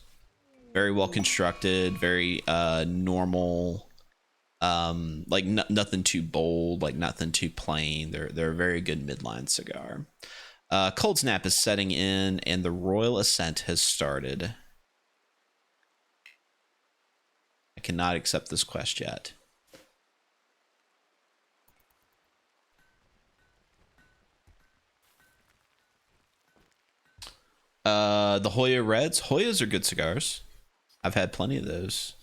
Very well constructed. Very normal. Like nothing too bold. Like nothing too plain. They're a very good midline cigar. Cold Snap is setting in, and the Royal Ascent has started. I cannot accept this quest yet. The Hoya Reds. Hoyas are good cigars. I've had plenty of those.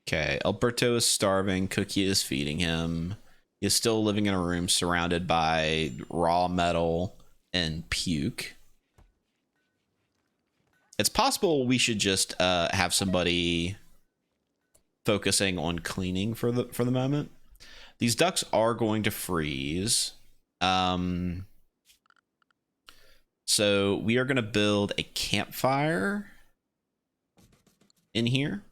Okay, Alberto is starving. Cookie is feeding him. He is still living in a room surrounded by raw metal and puke. It's possible we should just have somebody focusing on cleaning for the moment. These ducks are going to freeze. So we are going to build a campfire in here.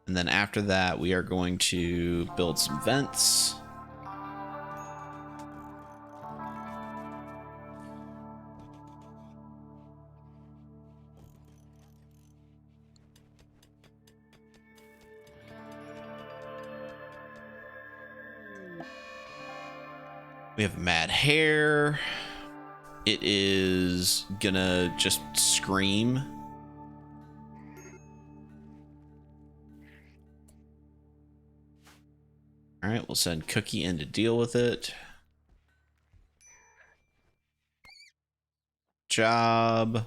And then after that, we are going to build some vents. We have mad hair. It is gonna just scream. All right, we'll send Cookie in to deal with it. Job.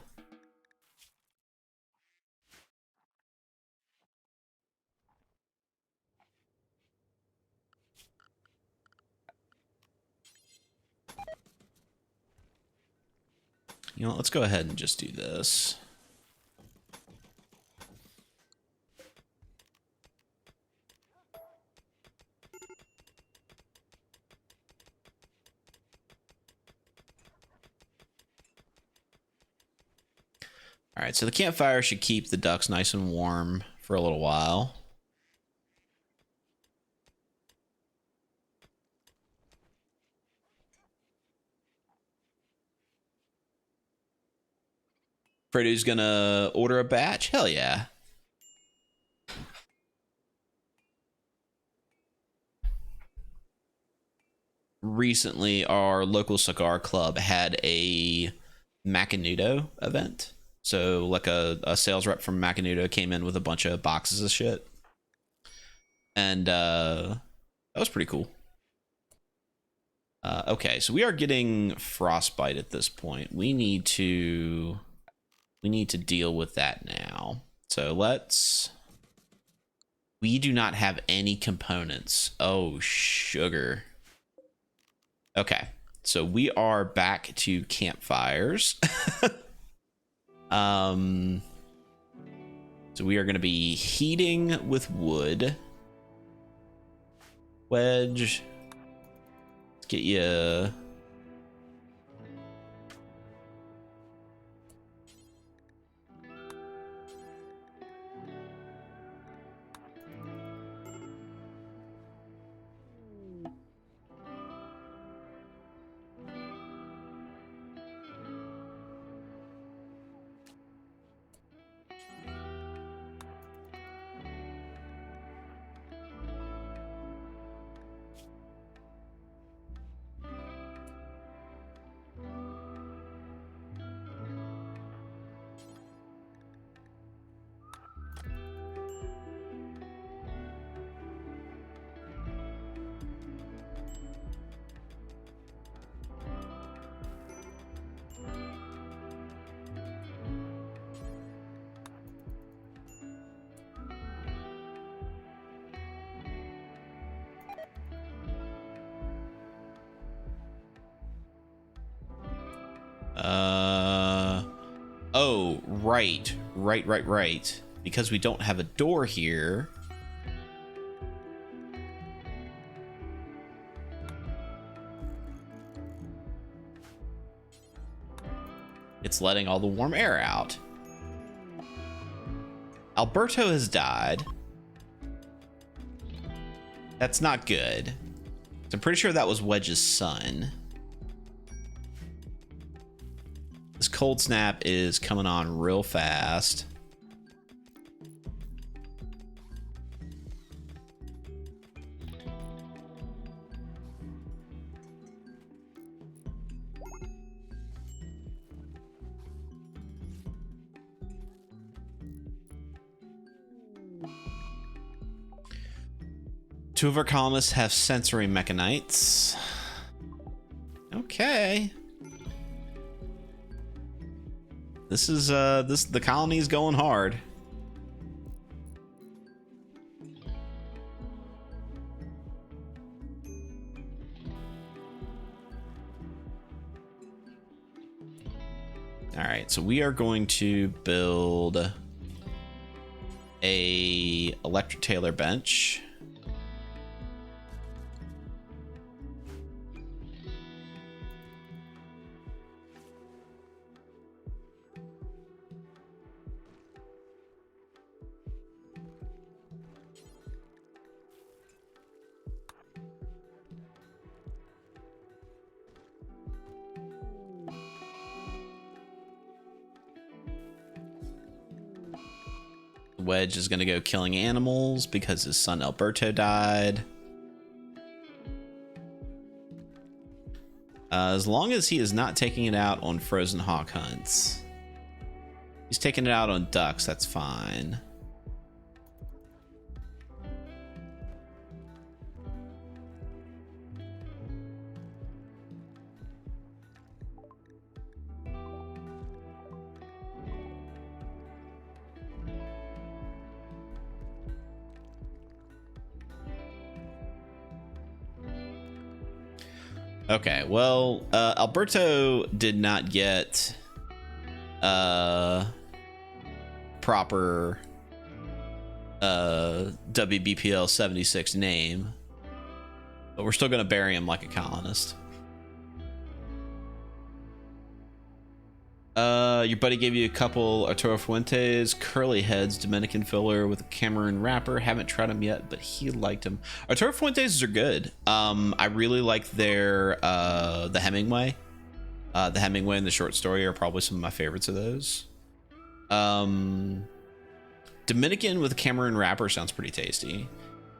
You know, let's go ahead and just do this. All right, so the campfire should keep the ducks nice and warm for a little while. Freddy's gonna order a batch? Hell yeah. Recently, our local cigar club had a Macanudo event. So, like a sales rep from Macanudo came in with a bunch of boxes of shit. And that was pretty cool. Okay, so we are getting frostbite at this point. We need to deal with that now. So we do not have any components. Oh, sugar. Okay, so we are back to campfires. So we are going to be heating with wood. Wedge. Let's get you. Oh, right. Because we don't have a door here. It's letting all the warm air out. Alberto has died. That's not good. I'm pretty sure that was Wedge's son. This cold snap is coming on real fast. Two of our colonists have sensory mechanites. Okay. This is the colony's going hard. All right, so we are going to build a electric tailor bench. Wedge is going to go killing animals because his son Alberto died. As long as he is not taking it out on frozen hawk hunts. He's taking it out on ducks, that's fine. Okay, well, Alberto did not get proper WBPL 76 name, but we're still gonna bury him like a colonist. Your buddy gave you a couple Arturo Fuentes curly heads Dominican filler with a Cameroon wrapper. Haven't tried them yet, but he liked them. Arturo Fuentes are good. I really like their the Hemingway. The Hemingway and the short story are probably some of my favorites of those. Dominican with a Cameroon wrapper sounds pretty tasty.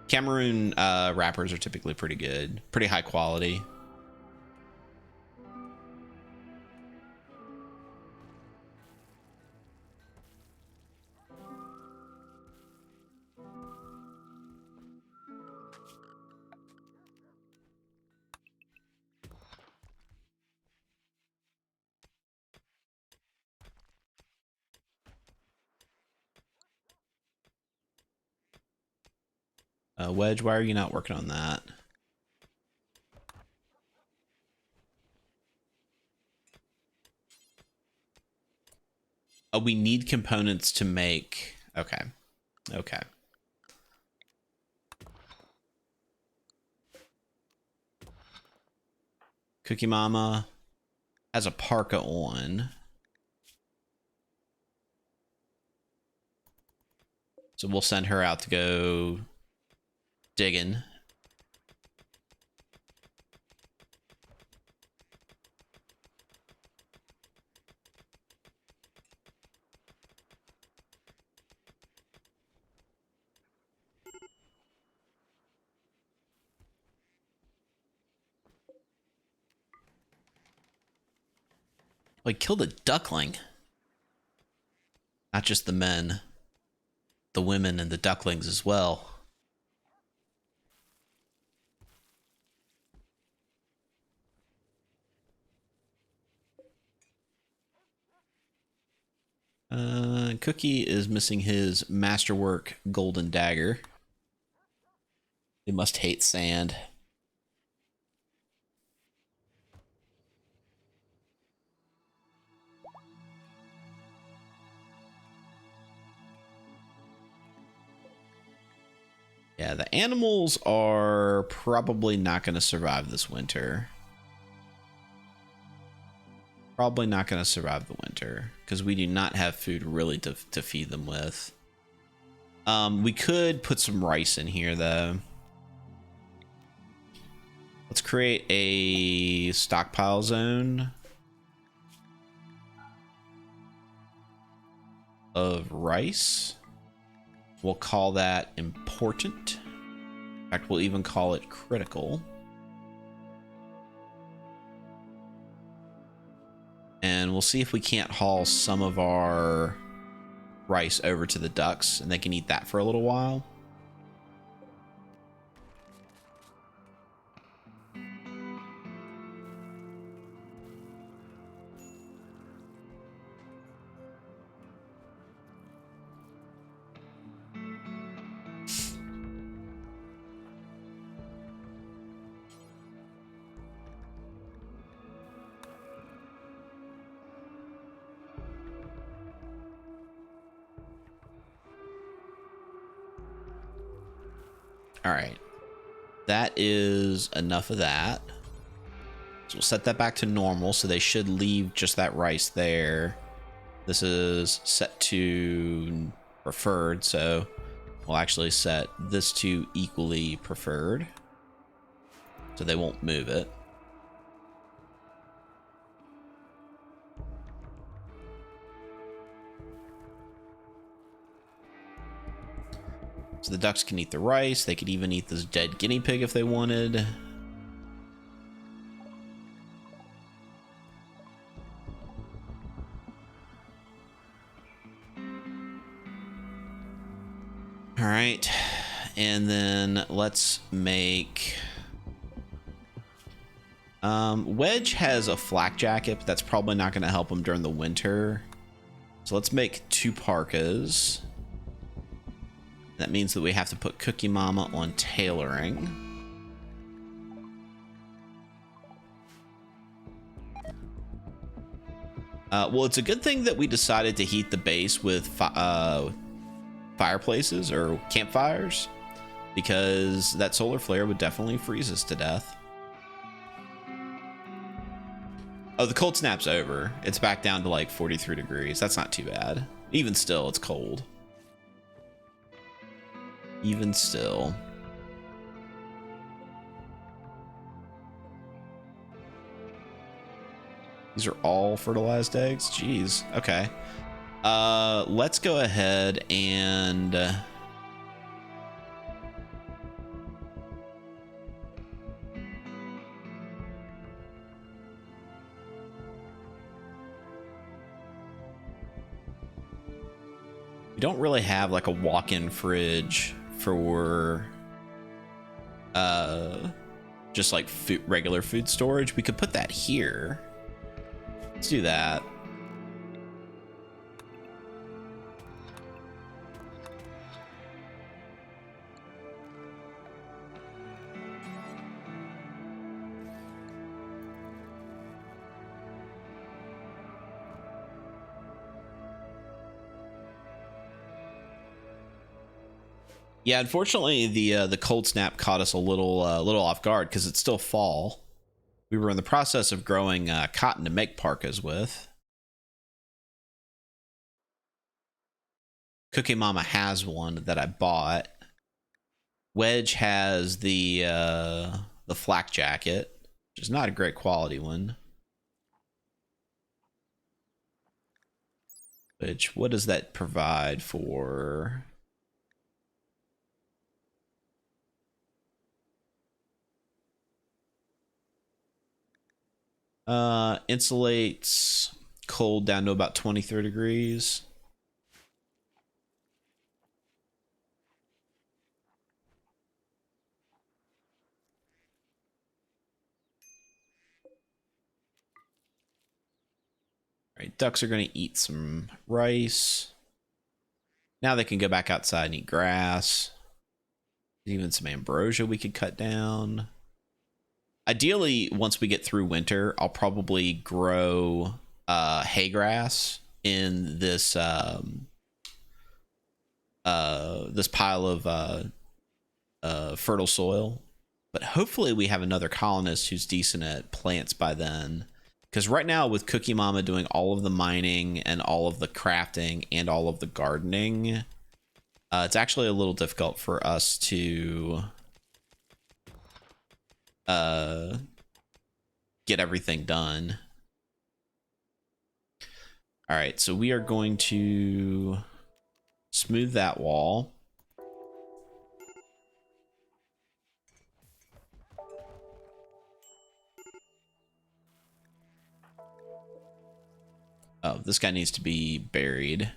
Cameroon wrappers are typically pretty good, pretty high quality. Wedge, why are you not working on that? Oh, we need components to make. Okay. Okay. Cookie Mama has a parka on. So we'll send her out to go digging. Oh, he killed a duckling. Not just the men, the women and the ducklings as well. Cookie is missing his masterwork golden dagger. They must hate sand. Yeah, the animals are probably not going to survive this winter. Probably not going to survive the winter because we do not have food really to feed them with. We could put some rice in here though. Let's create a stockpile zone of rice. We'll call that important. In fact, we'll even call it critical. And we'll see if we can't haul some of our rice over to the ducks and they can eat that for a little while. All right, that is enough of that. So we'll set that back to normal. So they should leave just that rice there. This is set to preferred. So we'll actually set this to equally preferred. So they won't move it. So the ducks can eat the rice. They could even eat this dead guinea pig if they wanted. right. And then let's make... Wedge has a flak jacket, but that's probably not going to help him during the winter. So let's make 2 parkas. That means that we have to put Cookie Mama on tailoring. Well, it's a good thing that we decided to heat the base with fireplaces or campfires, because that solar flare would definitely freeze us to death. Oh, the cold snap's over. It's back down to like 43 degrees. That's not too bad. Even still, it's cold. Even still. These are all fertilized eggs? Jeez. Okay. Let's go ahead and... we don't really have like a walk-in fridge for just like regular food storage. We could put that here. Let's do that. Yeah, unfortunately, the cold snap caught us a little off guard because it's still fall. We were in the process of growing cotton to make parkas with. Cookie Mama has one that I bought. Wedge has the flak jacket, which is not a great quality one. Which, what does that provide for? Insulates cold down to about 23 degrees. All right, ducks are going to eat some rice. Now they can go back outside and eat grass. Even some ambrosia we could cut down. Ideally, once we get through winter, I'll probably grow hay grass in this this pile of fertile soil. But hopefully we have another colonist who's decent at plants by then. Because right now, with Cookie Mama doing all of the mining and all of the crafting and all of the gardening, it's actually a little difficult for us to get everything done. All right, so we are going to smooth that wall. Oh, this guy needs to be buried.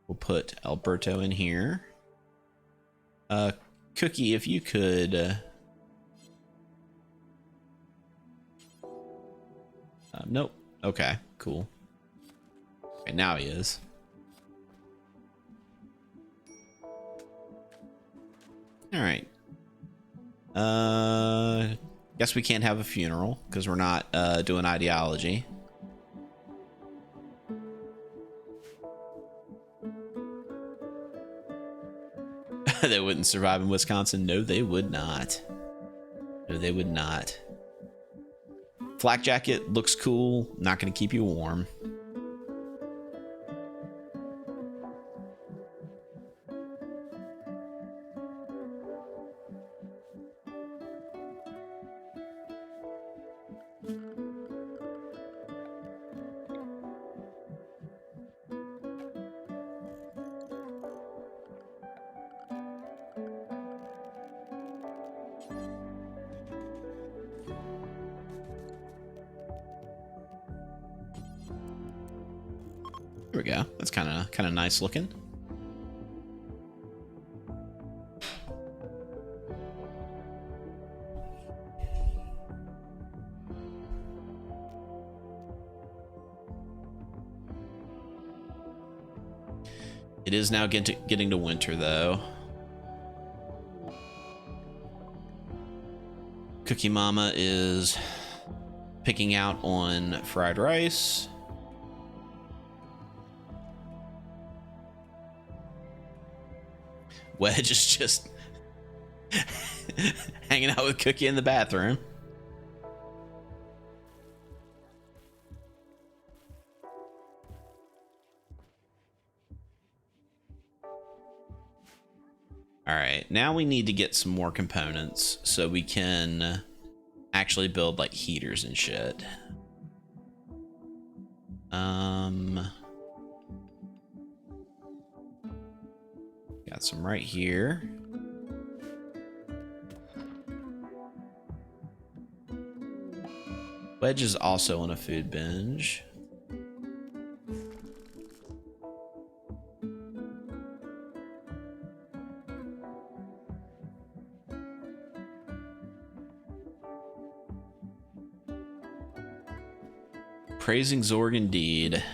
We'll put Alberto in here. Cookie, if you could... nope. Okay, cool. Okay, now he is. All right. Guess we can't have a funeral because we're not doing ideology. They wouldn't survive in Wisconsin. No, they would not. No, they would not. Flak jacket looks cool. Not going to keep you warm. There we go. That's kind of nice looking. It is now getting to winter, though. Cookie Mama is picking out on fried rice. Wedge is just hanging out with Cookie in the bathroom. All right, now we need to get some more components so we can actually build like heaters and shit. Got some right here. Wedge is also on a food binge. Praising Zorg indeed.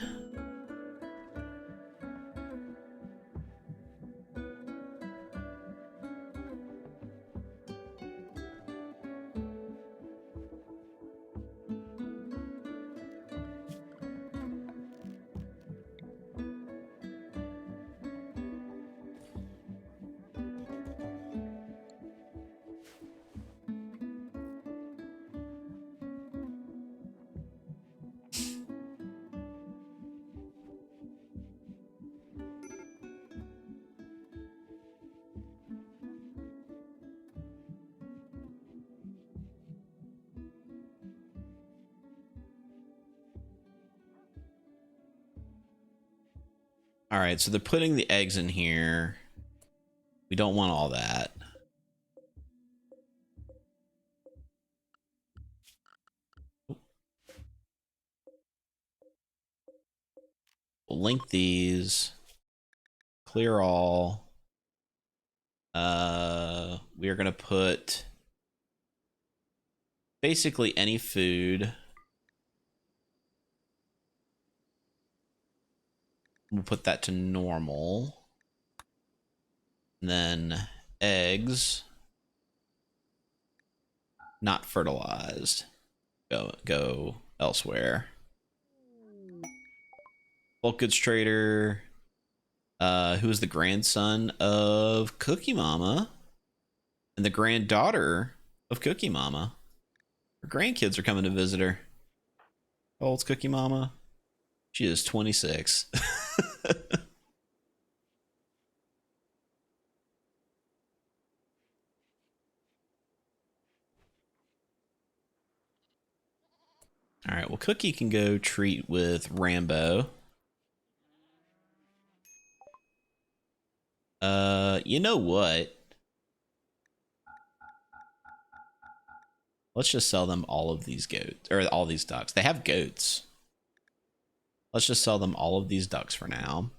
All right, so they're putting the eggs in here. We don't want all that. We'll link these. Clear all. We are going to put basically any food. We'll put that to normal. And then eggs. Not fertilized. Go elsewhere. Bulk goods trader. Who is the grandson of Cookie Mama and the granddaughter of Cookie Mama. Her grandkids are coming to visit her. How old's Cookie Mama? She is 26. All right, well, Cookie can go treat with Rambo. You know what? Let's just sell them all of these goats, or all these ducks. They have goats. Let's just sell them all of these ducks for now.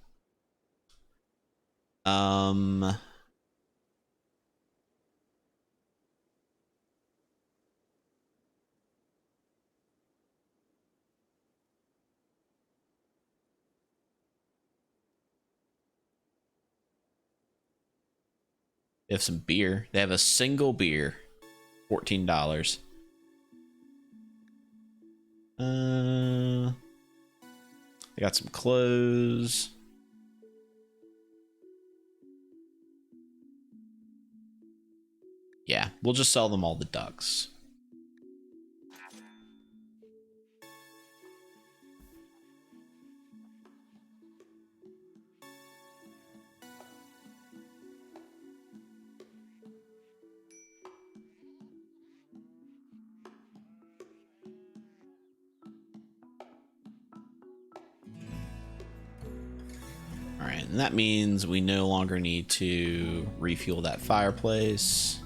They have some beer. They have a single beer. $14. They got some clothes. Yeah, we'll just sell them all the ducks. All right, and that means we no longer need to refuel that fireplace.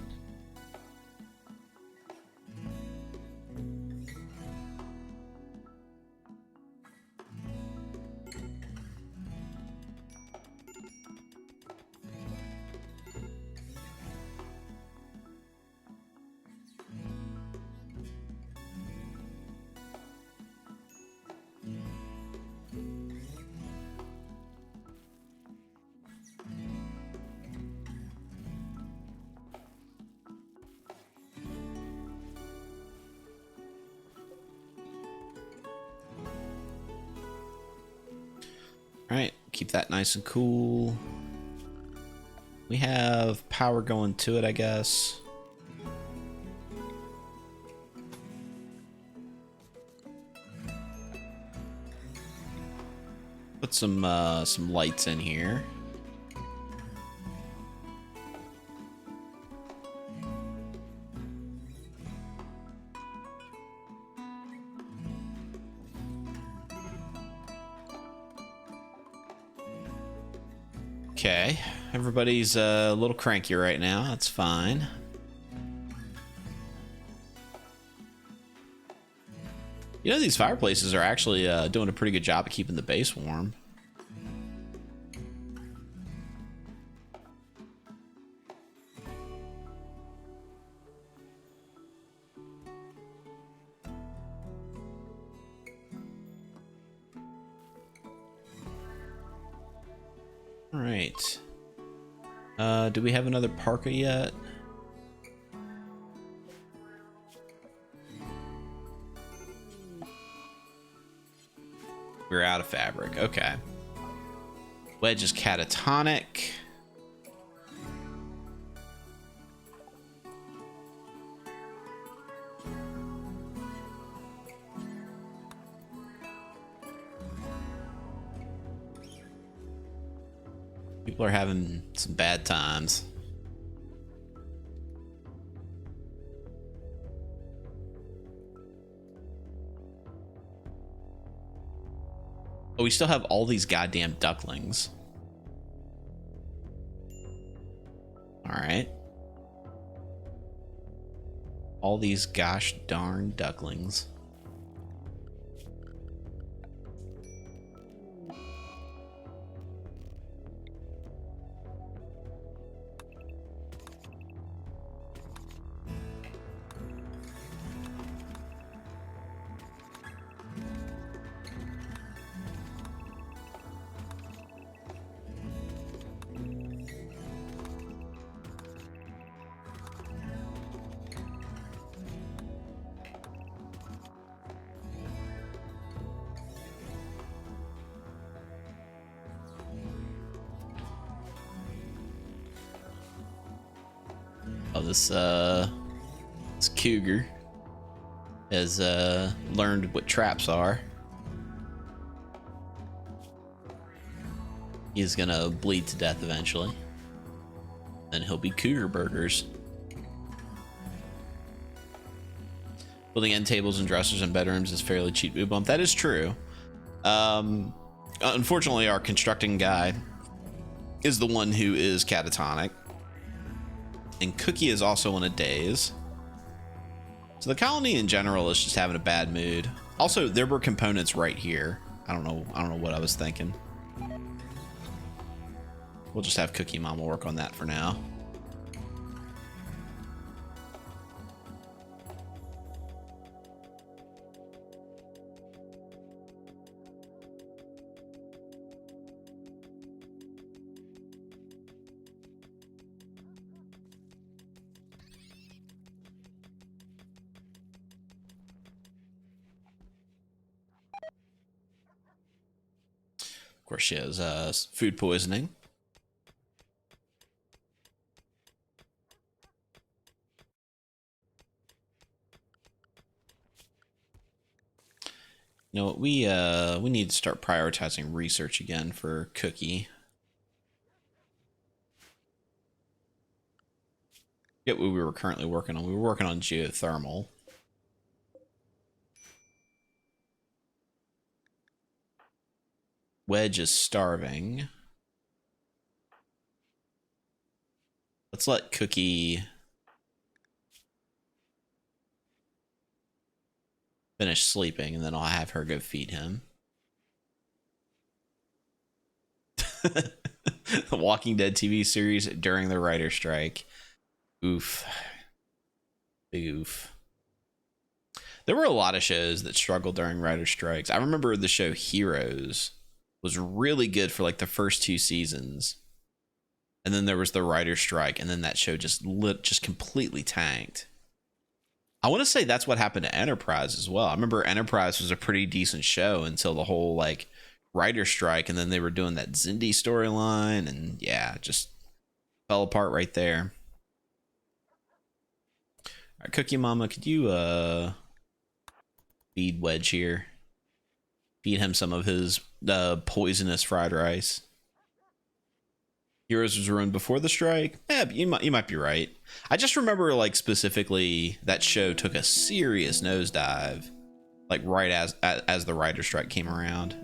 keep that nice and cool. We have power going to it, I guess. Put some lights in here. Okay, everybody's a little cranky right now. That's fine. You know, these fireplaces are actually doing a pretty good job of keeping the base warm. All right. Do we have another parka yet? We're out of fabric. Okay. Wedge is catatonic. People are having some bad times. Oh, we still have all these goddamn ducklings. All right. All these gosh darn ducklings. Oh, this cougar has learned what traps are. He's gonna bleed to death eventually. Then he'll be cougar burgers. Building end tables and dressers and bedrooms is fairly cheap boot bump. That is true. Unfortunately, our constructing guy is the one who is catatonic. And Cookie is also in a daze. So the colony in general is just having a bad mood. Also, there were components right here. I don't know what I was thinking. We'll just have Cookie Mama work on that for now. Of course, she has food poisoning. You know what? We need to start prioritizing research again for Cookie. Get what we were currently working on. We were working on geothermal. Wedge is starving. Let's let Cookie finish sleeping, and then I'll have her go feed him. The Walking Dead TV series during the writer's strike. Oof. Big oof. There were a lot of shows that struggled during writer's strikes. I remember the show Heroes was really good for like the first 2 seasons. And then there was the writer's strike, and then that show just completely tanked. I want to say that's what happened to Enterprise as well. I remember Enterprise was a pretty decent show until the whole like writer strike, and then they were doing that Zindi storyline, and yeah, just fell apart right there. All right, Cookie Mama, could you feed Wedge here? Feed him some of his poisonous fried rice. Heroes was ruined before the strike. Yeah, you might be right. I just remember, like, specifically that show took a serious nosedive, like right as the writer strike came around.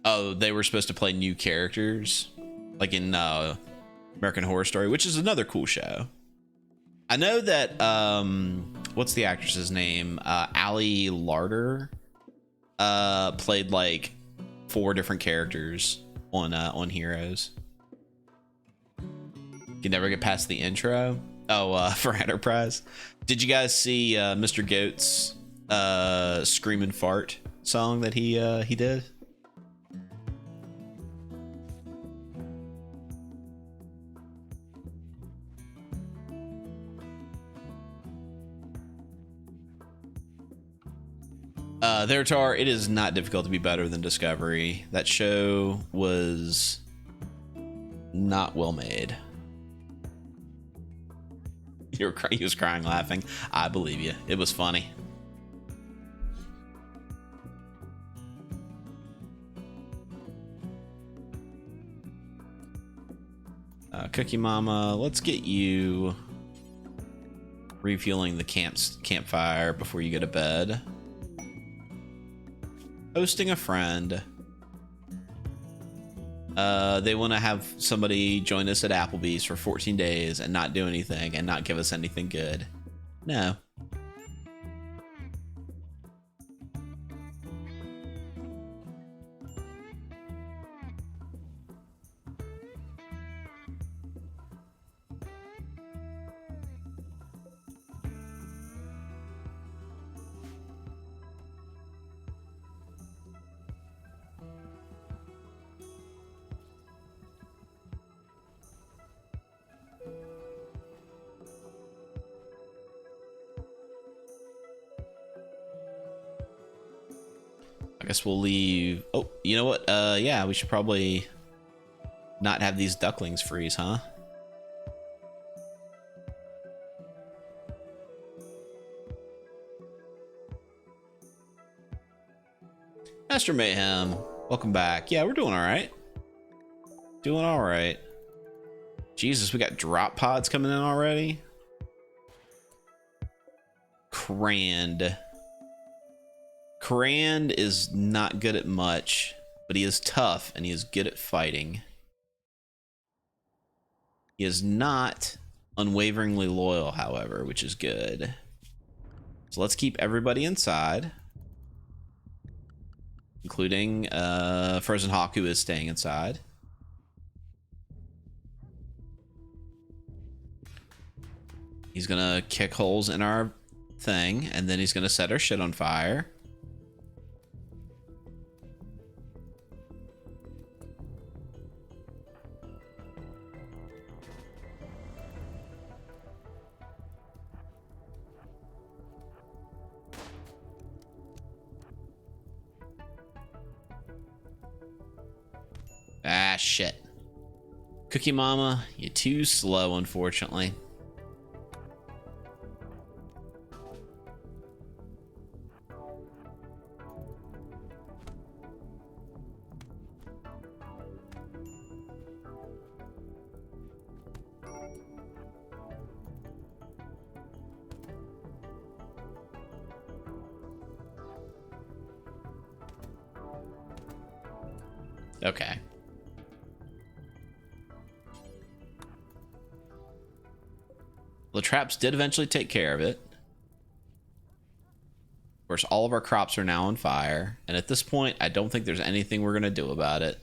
Oh, they were supposed to play new characters, like in American Horror Story, which is another cool show. I know that what's the actress's name? Ali Larder played like 4 different characters on Heroes. You never get past the intro. Oh, for Enterprise. Did you guys see Mr. Goat's "Screamin' Fart" song that he did? There, Tar, it is not difficult to be better than Discovery. That show was not well made. He was crying laughing. I believe you. It was funny. Cookie Mama, let's get you refueling the campfire before you go to bed. Hosting a friend. They want to have somebody join us at Applebee's for 14 days and not do anything and not give us anything good. No. I guess we'll leave. Oh, you know what? Yeah, we should probably not have these ducklings freeze, huh? Master Mayhem, welcome back. Yeah, we're doing all right. Doing all right. Jesus, we got drop pods coming in already. Crand is not good at much, but he is tough and he is good at fighting. He is not unwaveringly loyal, however, which is good. So let's keep everybody inside, including Frozen Hawk, who is staying inside. He's gonna kick holes in our thing, and then he's gonna set our shit on fire. Ah, shit. Cookie Mama, you're too slow, unfortunately. Okay. The traps did eventually take care of it. Of course, all of our crops are now on fire, and at this point, I don't think there's anything we're gonna do about it.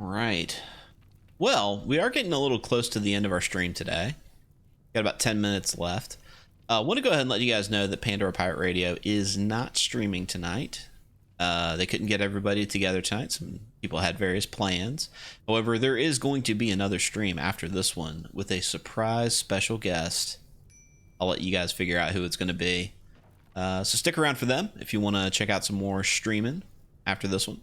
All right. Well, we are getting a little close to the end of our stream today. Got about 10 minutes left. I want to go ahead and let you guys know that Pandora Pirate Radio is not streaming tonight. They couldn't get everybody together tonight. Some people had various plans. However, there is going to be another stream after this one with a surprise special guest. I'll let you guys figure out who it's going to be. So stick around for them if you want to check out some more streaming after this one.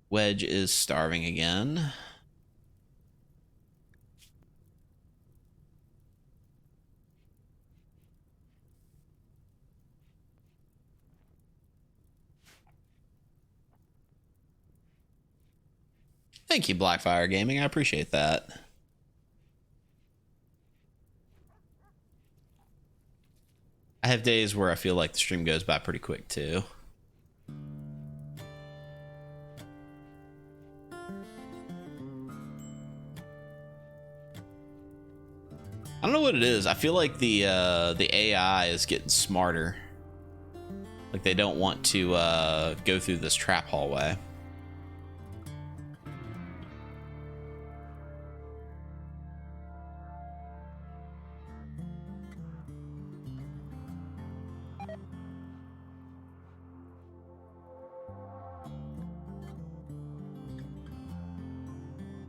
Wedge is starving again. Thank you, Blackfire Gaming. I appreciate that. I have days where I feel like the stream goes by pretty quick, too. I don't know what it is. I feel like the AI is getting smarter. Like they don't want to go through this trap hallway.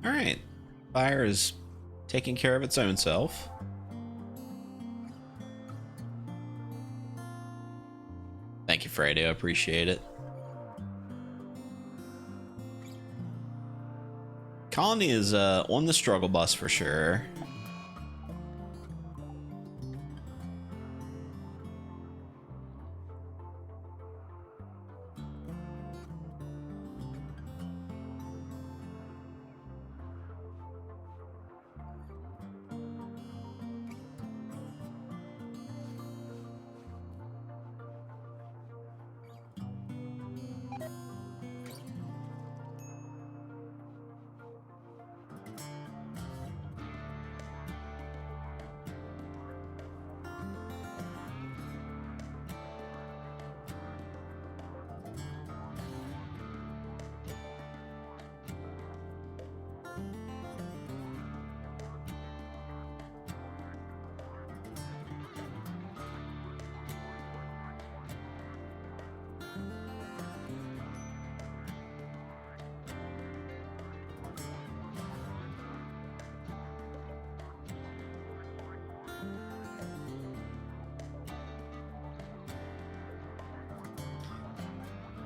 All right, fire is taking care of its own self. Thank you, Fredo. Appreciate it. Colony is on the struggle bus for sure.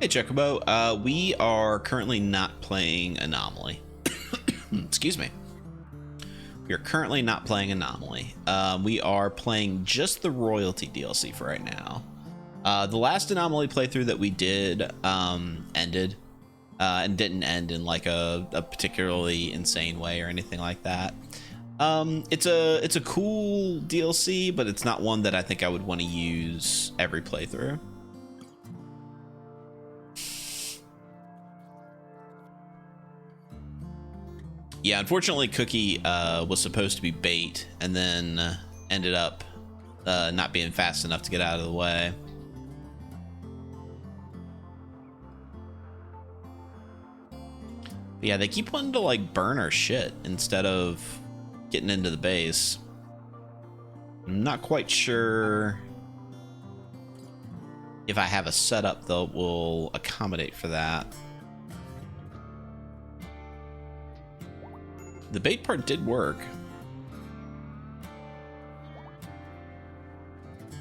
Hey, Chocobo. We are currently not playing Anomaly. Excuse me. We are currently not playing Anomaly. We are playing just the Royalty DLC for right now. The last Anomaly playthrough that we did ended and didn't end in like a particularly insane way or anything like that. It's a cool DLC, but it's not one that I think I would want to use every playthrough. Yeah, unfortunately, Cookie was supposed to be bait and then ended up not being fast enough to get out of the way. But yeah, they keep wanting to like burn our shit instead of getting into the base. I'm not quite sure if I have a setup that will accommodate for that. The bait part did work.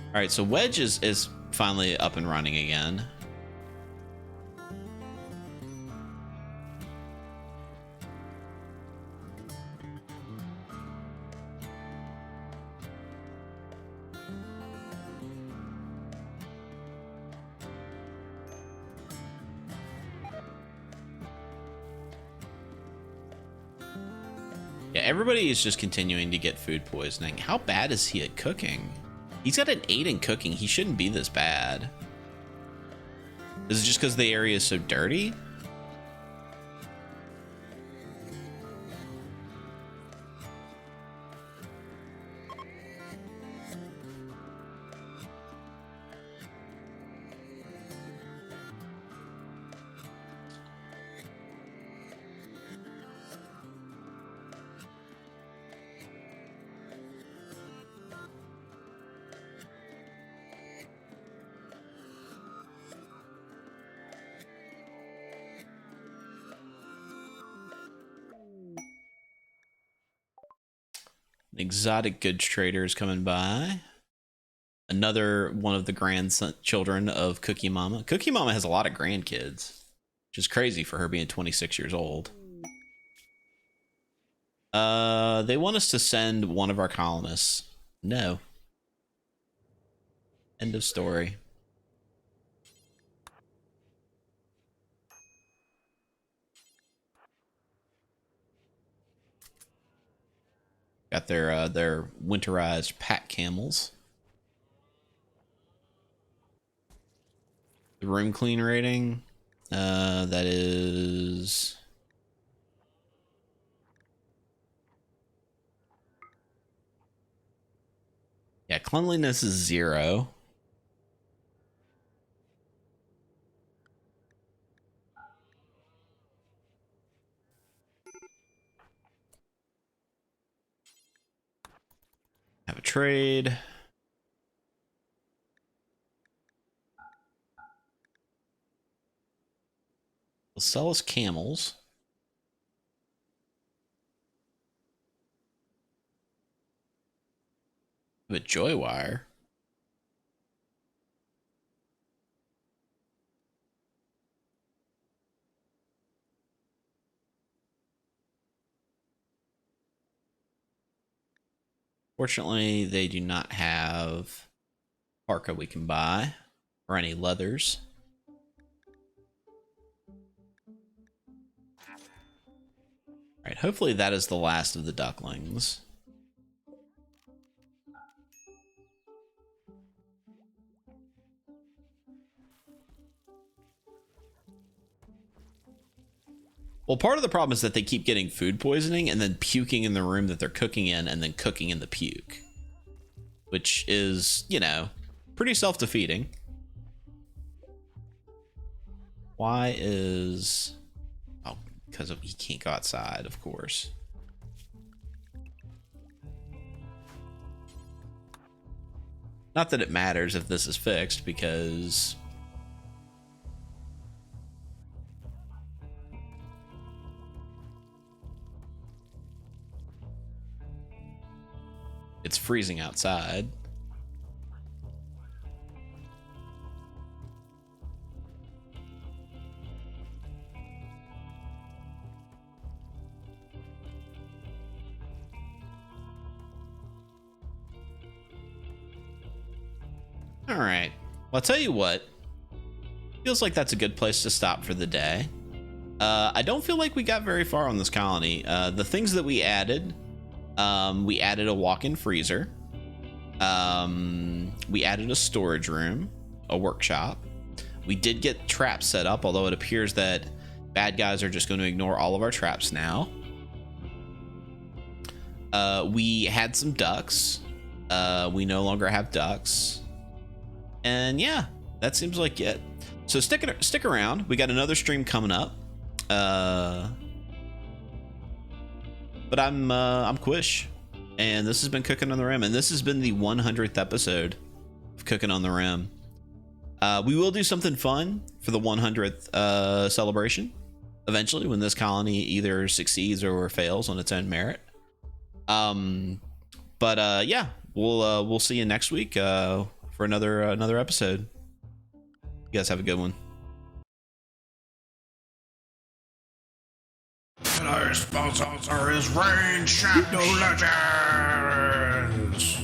All right, so Wedge is finally up and running again. Yeah, everybody is just continuing to get food poisoning. How bad is he at cooking? He's got an 8 in cooking. He shouldn't be this bad. Is it just because the area is so dirty? Exotic goods trader is coming by. Another one of the grandchildren of Cookie Mama. Cookie Mama has a lot of grandkids, which is crazy for her being 26 years old. They want us to send one of our colonists. No. End of story. Got their winterized pack camels. The room clean rating, that is cleanliness is 0. Have a trade. We'll sell us camels. Have a joy wire. Fortunately, they do not have parka we can buy or any leathers. All right, hopefully that is the last of the ducklings. Well, part of the problem is that they keep getting food poisoning and then puking in the room that they're cooking in and then cooking in the puke, which is, you know, pretty self-defeating. Why is... Oh, because he can't go outside, of course. Not that it matters if this is fixed, because... it's freezing outside. All right. Well, I'll tell you what. Feels like that's a good place to stop for the day. I don't feel like we got very far on this colony. The things that we added a walk-in freezer. We added a storage room, a workshop. We did get traps set up, although it appears that bad guys are just going to ignore all of our traps now. We had some ducks. We no longer have ducks. And yeah, that seems like it. So stick around. We got another stream coming up. But I'm Quish, and this has been Cooking on the Rim, and this has been the 100th episode of Cooking on the Rim. We will do something fun for the 100th celebration eventually, when this colony either succeeds or fails on its own merit. But yeah, we'll see you next week for another episode. You guys have a good one. Our sponsor is Rain Shadow Legends.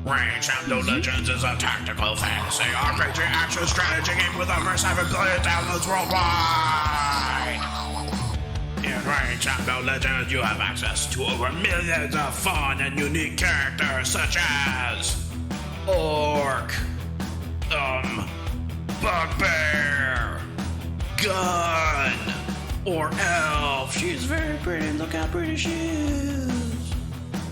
Rain Shadow Legends is a tactical fantasy RPG action strategy game with over 7 billion downloads worldwide. In Rain Shadow Legends, you have access to over millions of fun and unique characters such as Orc, Bugbear, Gun, or Elf. She's very pretty. Look how pretty she is.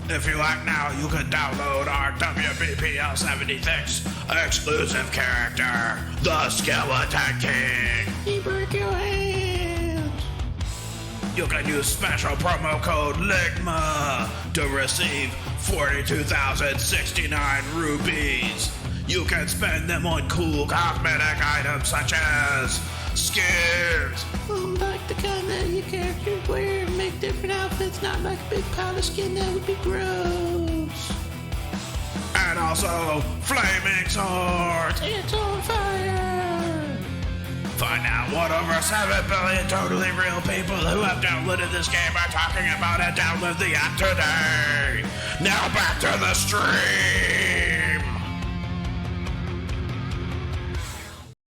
If you like now, you can download our WBPL 76 exclusive character, the Skeleton King. He break your hands. You can use special promo code LIGMA to receive 42,069 rupees. You can spend them on cool cosmetic items such as skins. Like the kind that your characters wear and make different outfits, not like a big pile of skin, that would be gross. And also flaming swords. It's on fire! Find out what over 7 billion totally real people who have downloaded this game are talking about it. Download the app today. Now back to the stream.